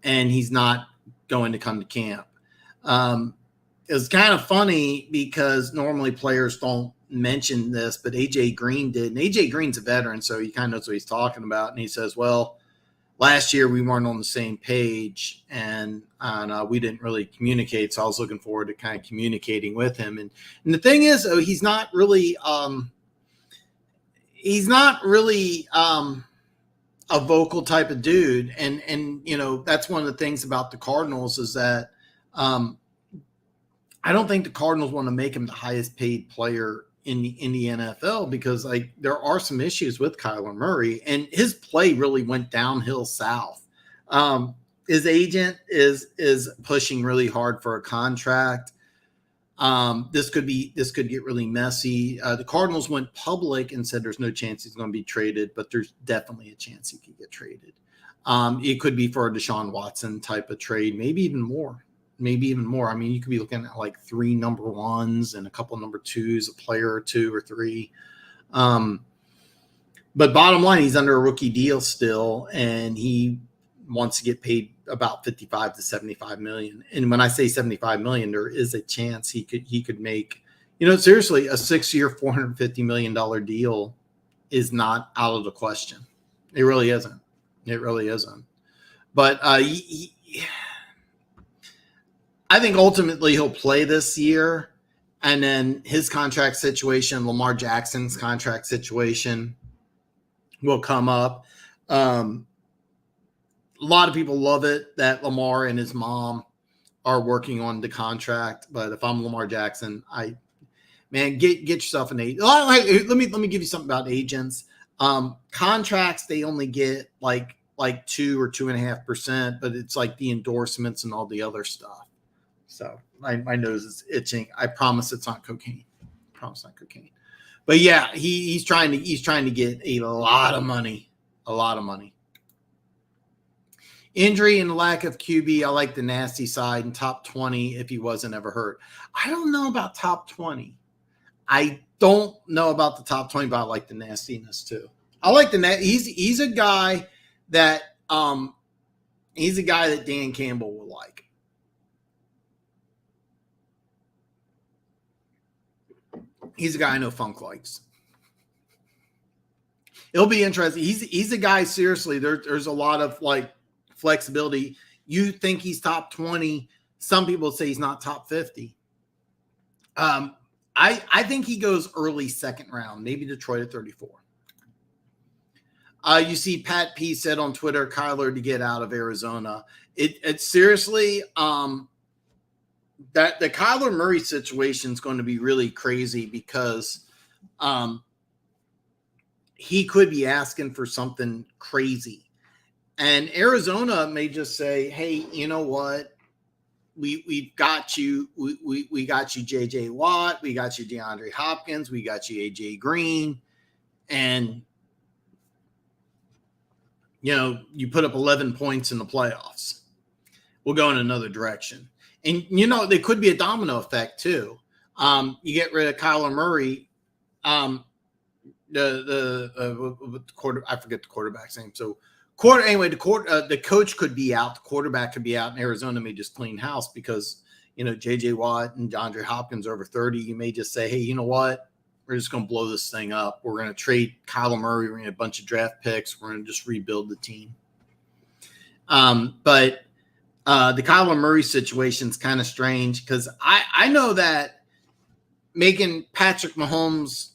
he's not going to come to camp. It's kind of funny because normally players don't mention this, but AJ Green did. And AJ Green's a veteran, so he kind of knows what he's talking about. And he says, well, last year we weren't on the same page, and we didn't really communicate. So I was looking forward to kind of communicating with him. And the thing is, he's not really a vocal type of dude. And that's one of the things about the Cardinals is that I don't think the Cardinals want to make him the highest paid player in the NFL because there are some issues with Kyler Murray, and his play really went downhill south. His agent is pushing really hard for a contract. This could get really messy. The Cardinals went public and said there's no chance he's going to be traded, but there's definitely a chance he could get traded. It could be for a Deshaun Watson type of trade, maybe even more. I mean, you could be looking at like 3 number 1s and a couple number 2s, a player or 2 or 3. But bottom line, he's under a rookie deal still, and he wants to get paid about 55 to 75 million. And when I say 75 million, there is a chance he could make, seriously, a 6-year, $450 million deal is not out of the question. It really isn't. But I think ultimately he'll play this year, and then his contract situation, Lamar Jackson's contract situation, will come up. A lot of people love it that Lamar and his mom are working on the contract, but if I'm Lamar Jackson, get yourself an agent. Let me give you something about agents. Contracts, they only get like 2 or 2.5%, but it's like the endorsements and all the other stuff. So my nose is itching. I promise it's not cocaine. I promise not cocaine. But yeah, he's trying to get a lot of money. A lot of money. Injury and lack of QB, I like the nasty side, and top 20 if he wasn't ever hurt. I don't know about top 20. I don't know about the top 20, but I like the nastiness too. I like the he's a guy that Dan Campbell will like. He's a guy I know Funk likes. It'll be interesting. He's a guy, seriously, there's a lot of like flexibility. You think he's top 20. Some people say he's not top 50. I think he goes early second round, maybe Detroit at 34. You see Pat P said on Twitter, Kyler to get out of Arizona. It seriously, that the Kyler Murray situation is going to be really crazy because he could be asking for something crazy. And Arizona may just say, hey, you know what? We've got you. We got you, J.J. Watt. We got you, DeAndre Hopkins. We got you, A.J. Green. And, you know, you put up 11 points in the playoffs. We'll go in another direction. And, you know, there could be a domino effect, too. You get rid of Kyler Murray. The quarter, I forget the quarterback's name. So, the coach could be out, the quarterback could be out, and Arizona may just clean house because, you know, J.J. Watt and DeAndre Hopkins are over 30. You may just say, hey, you know what? We're just going to blow this thing up. We're going to trade Kyler Murray. We're going to get a bunch of draft picks. We're going to just rebuild the team. But the Kyler Murray situation is kind of strange because I know that making Patrick Mahomes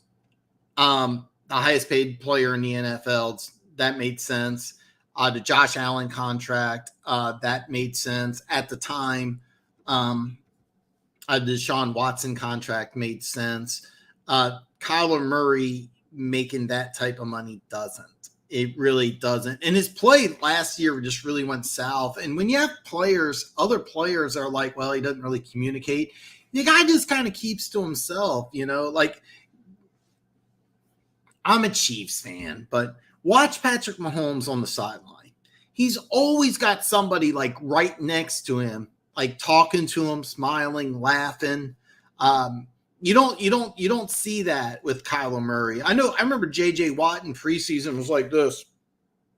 the highest paid player in the NFL, that made sense. The Josh Allen contract, that made sense. At the time, the Deshaun Watson contract made sense. Kyler Murray making that type of money doesn't. It really doesn't. And his play last year just really went south. And when you have other players are like, well, he doesn't really communicate. The guy just kind of keeps to himself, you know, like I'm a Chiefs fan, but watch Patrick Mahomes on the sideline. He's always got somebody like right next to him, like talking to him, smiling, laughing. You don't see that with Kyler Murray. I remember J.J. Watt in preseason was like this,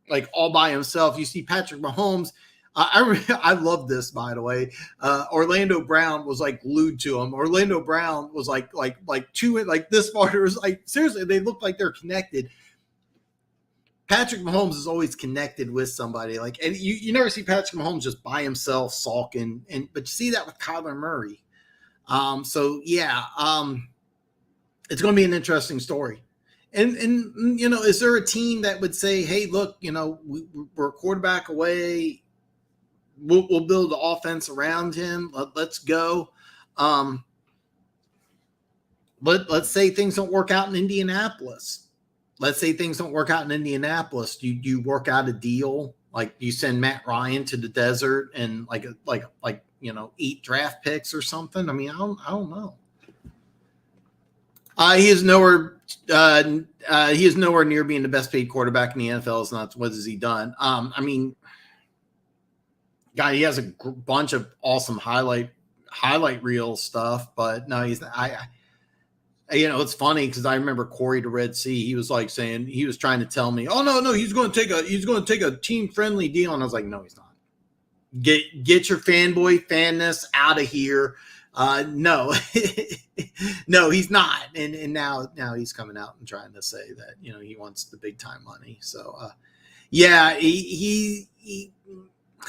like all by himself. You see Patrick Mahomes. I love this, by the way. Orlando Brown was like glued to him. Orlando Brown was like this far. It was like, seriously, they looked like they're connected. Patrick Mahomes is always connected with somebody. Like, and you never see Patrick Mahomes just by himself sulking. But you see that with Kyler Murray. So yeah, it's going to be an interesting story. And you know, is there a team that would say, hey, look, you know, we're a quarterback away. We'll build the offense around him. Let's go. Let's say things don't work out in Indianapolis. Let's say things don't work out in Indianapolis. Do you work out a deal? Like you send Matt Ryan to the desert and like you know, 8 draft picks or something. I mean, I don't know. He is nowhere near being the best paid quarterback in the NFL. It's not what has he done. I mean, guy, he has a bunch of awesome highlight reel stuff, but no, he's. You know, it's funny because I remember Corey to Red Sea. He was like saying he was trying to tell me, "Oh no, he's going to take a team friendly deal," and I was like, "No, he's not. Get your fanboy fanness out of here." No, no, he's not. And now he's coming out and trying to say that, you know, he wants the big time money. So yeah, he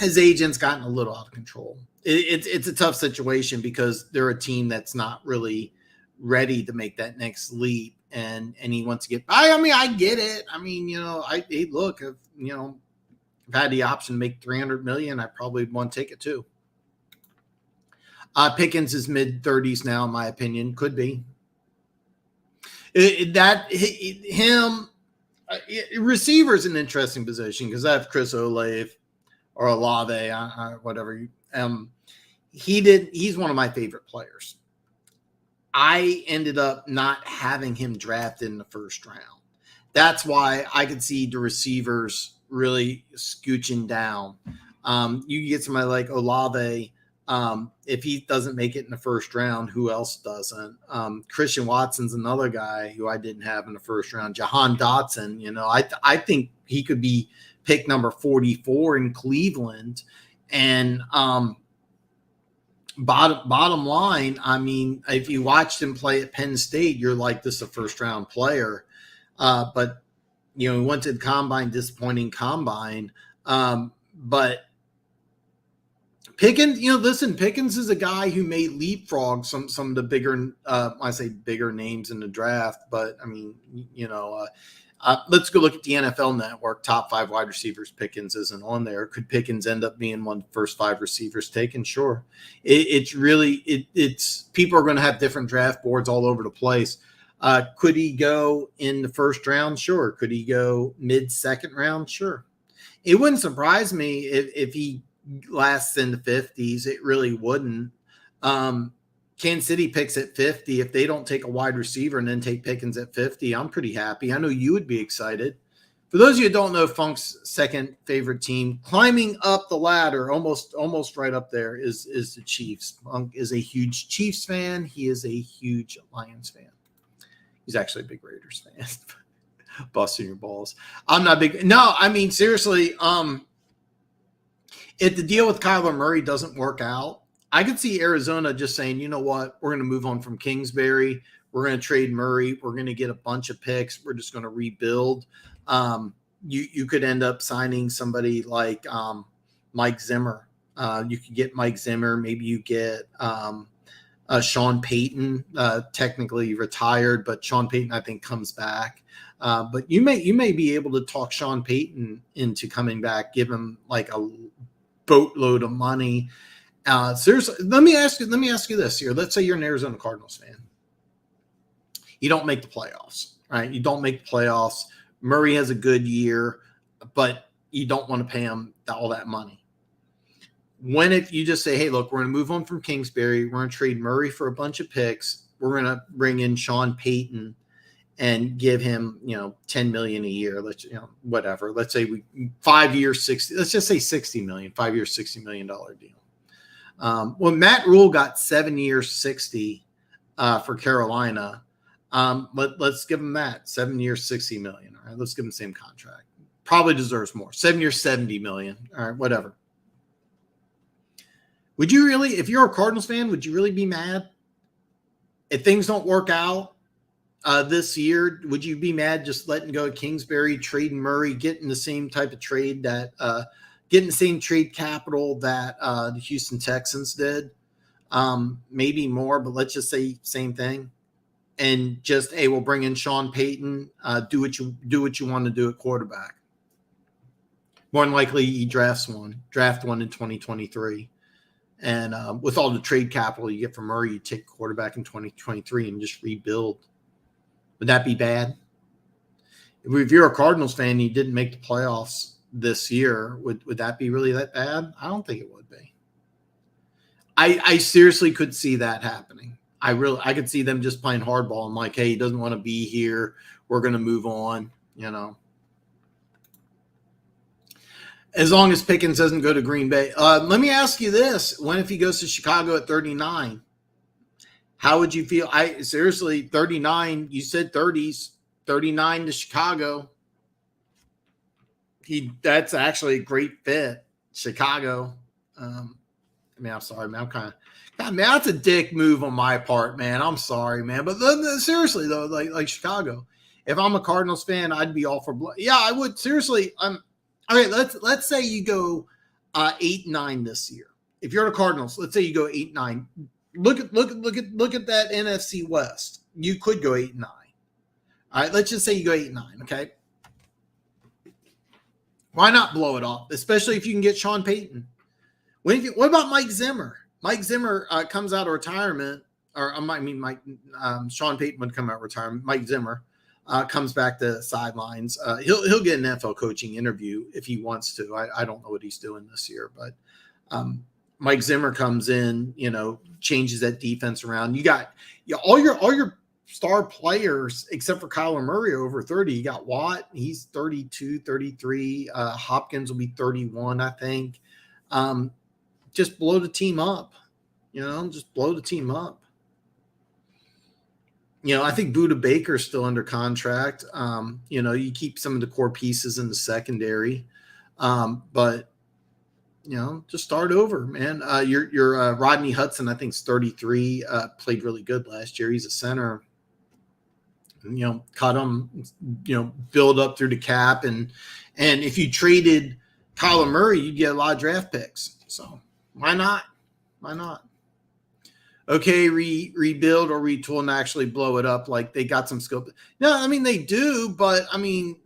his agent's gotten a little out of control. It's a tough situation because they're a team that's not really ready to make that next leap, and he wants to get. I mean, I get it. I mean, you know, look, if you know, if I had the option to make $300 million, I probably would want to take it too. Pickens is mid-30s now, in my opinion. Could be. Receiver is an interesting position because I have Chris Olave or Olave, whatever. He's one of my favorite players. I ended up not having him drafted in the first round. That's why I could see the receivers really scooching down. You get somebody like Olave. If he doesn't make it in the first round, who else doesn't? Christian Watson's another guy who I didn't have in the first round. Jahan Dotson, I think he could be pick number 44 in Cleveland. And bottom line, I mean, if you watched him play at Penn State, you're like, this is a first round player. But he went to the combine, disappointing combine. But Pickens, listen, Pickens is a guy who may leapfrog some of the bigger, I say bigger names in the draft. But I mean, let's go look at the NFL Network. Top 5 wide receivers. Pickens isn't on there. Could Pickens end up being one of the first 5 receivers taken? Sure. It's people are going to have different draft boards all over the place. Could he go in the first round? Sure. Could he go mid-second round? Sure. It wouldn't surprise me if he lasts in the 50s. It really wouldn't. Kansas City picks at 50. If they don't take a wide receiver and then take Pickens at 50, I'm pretty happy. I know you would be excited. For those of you who don't know, Funk's second favorite team, climbing up the ladder, almost right up there, is the Chiefs. Funk is a huge Chiefs fan. He is a huge Lions fan. He's actually a big Raiders fan. Busting your balls. I'm not big. No, I mean, seriously, if the deal with Kyler Murray doesn't work out, I could see Arizona just saying, you know what, we're going to move on from Kingsbury. We're going to trade Murray. We're going to get a bunch of picks. We're just going to rebuild. You could end up signing somebody like Mike Zimmer. You could get Mike Zimmer. Maybe you get Sean Payton, technically retired, but Sean Payton, I think, comes back. But you may be able to talk Sean Payton into coming back, give him like a boatload of money. Seriously, let me ask you this here. Let's say you're an Arizona Cardinals fan. You don't make the playoffs, right? You don't make the playoffs. Murray has a good year, but you don't want to pay him all that money. When if you just say, hey, look, we're going to move on from Kingsbury. We're going to trade Murray for a bunch of picks. We're going to bring in Sean Payton and give him, $10 million a year. Whatever. Let's say 5 years, 60. Let's just say $60 million. 5 years, $60 million deal. Well, Matt Rule got 7 years, 60 for Carolina. Let's give him that 7 years, $60 million. All right, let's give him the same contract. Probably deserves more. 7 years, $70 million. All right, whatever. Would you really, if you're a Cardinals fan, would you really be mad if things don't work out this year? Would you be mad just letting go of Kingsbury, trading Murray, getting the same type of trade that getting the same trade capital that the Houston Texans did? Maybe more, but let's just say same thing. And just, hey, we'll bring in Sean Payton. Do what you want to do at quarterback. More than likely, he draft one in 2023. And with all the trade capital you get from Murray, you take quarterback in 2023 and just rebuild. Would that be bad? If you're a Cardinals fan and you didn't make the playoffs this year, would that be really that bad? I don't think it would be. I seriously could see that happening. I could see them just playing hardball and like, hey, he doesn't want to be here. We're going to move on, As long as Pickens doesn't go to Green Bay. Let me ask you this. When if he goes to Chicago at 39? How would you feel? Seriously, 39, you said 30s, 39 to Chicago. That's actually a great fit. Chicago. I'm sorry, man. God, man, that's a dick move on my part, man. I'm sorry, man. But seriously, though, like Chicago, if I'm a Cardinals fan, I'd be all for blood. Yeah, I would. Seriously, okay, let's say you go 8-9 this year. If you're the Cardinals, let's say you go 8-9. Look at that NFC West. You could go 8-9. All right, let's just say you go 8-9. Okay, why not blow it off? Especially if you can get Sean Payton. What about Mike Zimmer? Mike Zimmer comes out of retirement, or Sean Payton would come out of retirement. Mike Zimmer comes back to the sidelines. He'll get an NFL coaching interview if he wants to. I don't know what he's doing this year, but Mike Zimmer comes in, changes that defense around. You got all your star players except for Kyler Murray over 30. You got Watt, he's 32, 33. Hopkins will be 31, I think. Just blow the team up. Just blow the team up. I think Buda Baker's still under contract. You keep some of the core pieces in the secondary. But just start over, man. Your Rodney Hudson, I think, is 33. Played really good last year. He's a center. Cut him. Build up through the cap, and if you traded Kyler Murray, you'd get a lot of draft picks. So why not? Why not? Okay, rebuild or retool and actually blow it up. Like they got some skill. No, I mean they do, but I mean,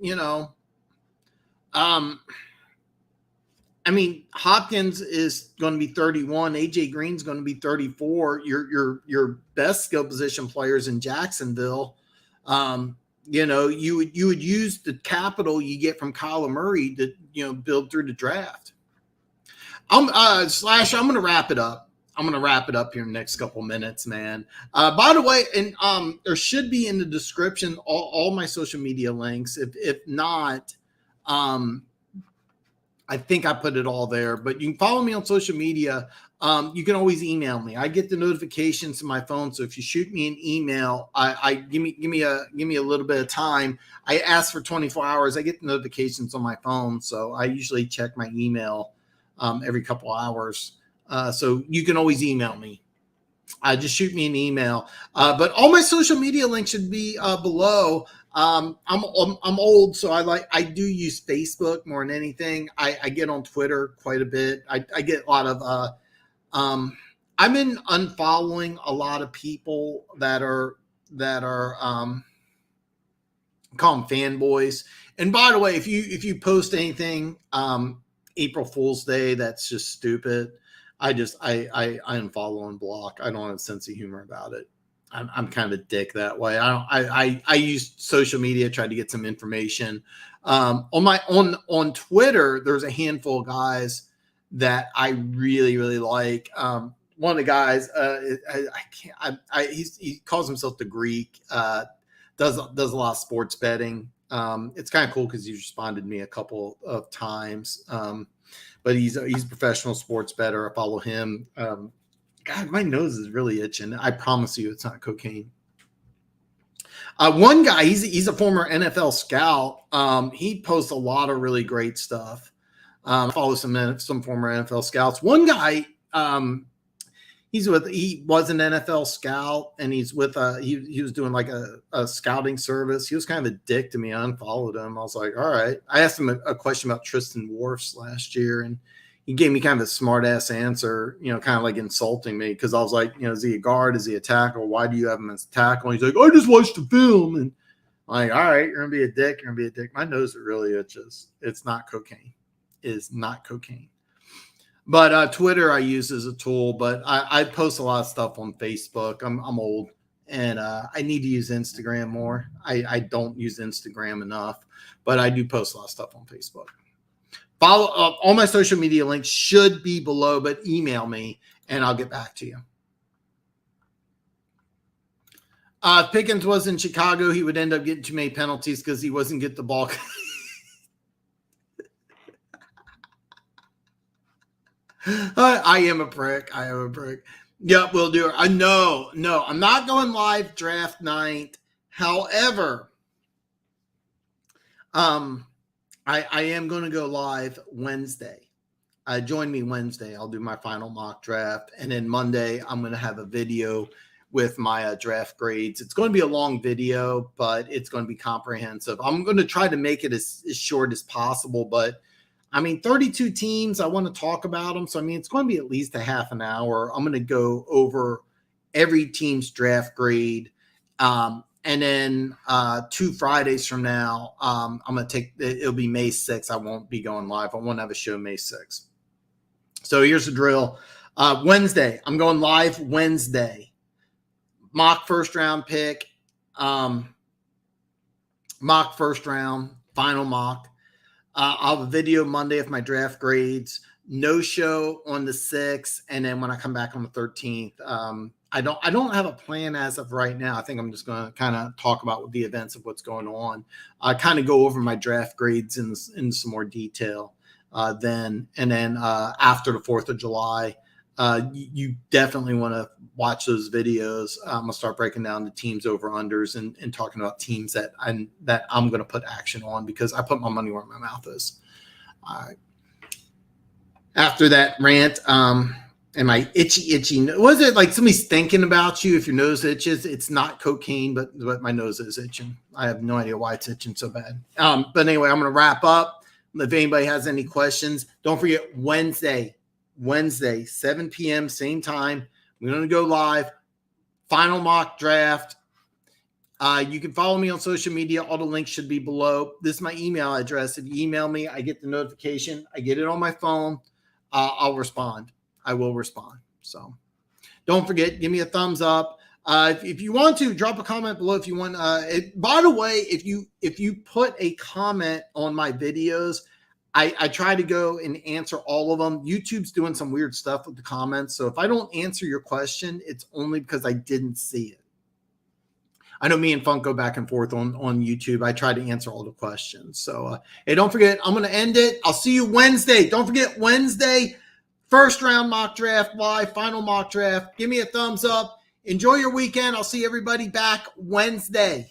Hopkins is going to be 31. AJ Green's going to be 34. Your best skill position players in Jacksonville. You would use the capital you get from Kyler Murray to build through the draft. I'm going to wrap it up. I'm going to wrap it up here in the next couple minutes, man. By the way, and there should be in the description all my social media links. If not, I think I put it all there. But you can follow me on social media. You can always email me. I get the notifications to my phone. So if you shoot me an email, I give me a little bit of time. I ask for 24 hours. I get the notifications on my phone, so I usually check my email every couple hours. So you can always email me. Just shoot me an email. But all my social media links should be below. I'm old, so I do use Facebook more than anything. I get on Twitter quite a bit. I get a lot of I've been unfollowing a lot of people that are call them fanboys. And by the way, if you post anything April Fool's Day that's just stupid, I unfollow and block. I don't have a sense of humor about it. I'm kind of a dick that way. I use social media, try to get some information. On Twitter, there's a handful of guys that I really, really like. One of the guys, he calls himself the Greek, does a lot of sports betting. It's kind of cool because he's responded to me a couple of times. But he's a professional sports bettor. I follow him. God, my nose is really itching. I promise you it's not cocaine. One guy, he's a former NFL scout. He posts a lot of really great stuff. I follow some former NFL scouts. One guy, he was an NFL scout, and he's with he was doing like a scouting service. He was kind of a dick to me. I unfollowed him. I was like, all right. I asked him a question about Tristan Wirfs last year, and he gave me kind of a smart ass answer, kind of like insulting me, because I was like, is he a guard? Is he a tackle? Why do you have him as a tackle? And he's like, I just watched the film. And I'm like, all right, you're gonna be a dick. You're gonna be a dick. My nose really itches. It's not cocaine. It is not cocaine. But Twitter I use as a tool, but I post a lot of stuff on Facebook. I'm old, and I need to use Instagram more. I don't use Instagram enough, but I do post a lot of stuff on Facebook. Follow up. All my social media links should be below, but email me, and I'll get back to you. If Pickens was in Chicago, he would end up getting too many penalties because he wasn't getting the ball. I am a prick. Yep, we'll do it. No, I'm not going live draft night. However, I am going to go live Wednesday. Join me Wednesday. I'll do my final mock draft, and then Monday I'm going to have a video with my draft grades. It's going to be a long video, but it's going to be comprehensive. I'm going to try to make it as short as possible, but 32 teams, I want to talk about them. So, it's going to be at least a half an hour. I'm going to go over every team's draft grade. And then 2 Fridays from now, I'm going to it'll be May 6th. I won't be going live. I won't have a show May 6th. So here's the drill. Wednesday, I'm going live Wednesday. Mock first round pick. Mock first round, final mock. I'll have a video Monday of my draft grades. no show on the 6th, and then when I come back on the 13th, I don't have a plan as of right now. I think I'm just going to kind of talk about the events of what's going on. I kind of go over my draft grades in some more detail then, and then after the 4th of July, you definitely want to watch those videos. I'm gonna start breaking down the teams over unders and talking about teams that I'm going to put action on, because I put my money where my mouth is. All right. After that rant, and my itchy, was it like somebody's thinking about you if your nose itches? It's not cocaine, but my nose is itching. I have no idea why it's itching so bad. But anyway, I'm going to wrap up. If anybody has any questions, don't forget Wednesday, 7 p.m., same time. We're going to go live. Final mock draft. You can follow me on social media. All the links should be below. This is my email address. If you email me, I get the notification. I get it on my phone. I'll respond. I will respond. So don't forget, give me a thumbs up. If you want to, drop a comment below if you want. By the way, if you put a comment on my videos, I try to go and answer all of them. YouTube's doing some weird stuff with the comments. So if I don't answer your question, it's only because I didn't see it. I know me and Funk go back and forth on YouTube. I try to answer all the questions. So, hey, don't forget, I'm going to end it. I'll see you Wednesday. Don't forget, Wednesday, first round mock draft live, final mock draft. Give me a thumbs up. Enjoy your weekend. I'll see everybody back Wednesday.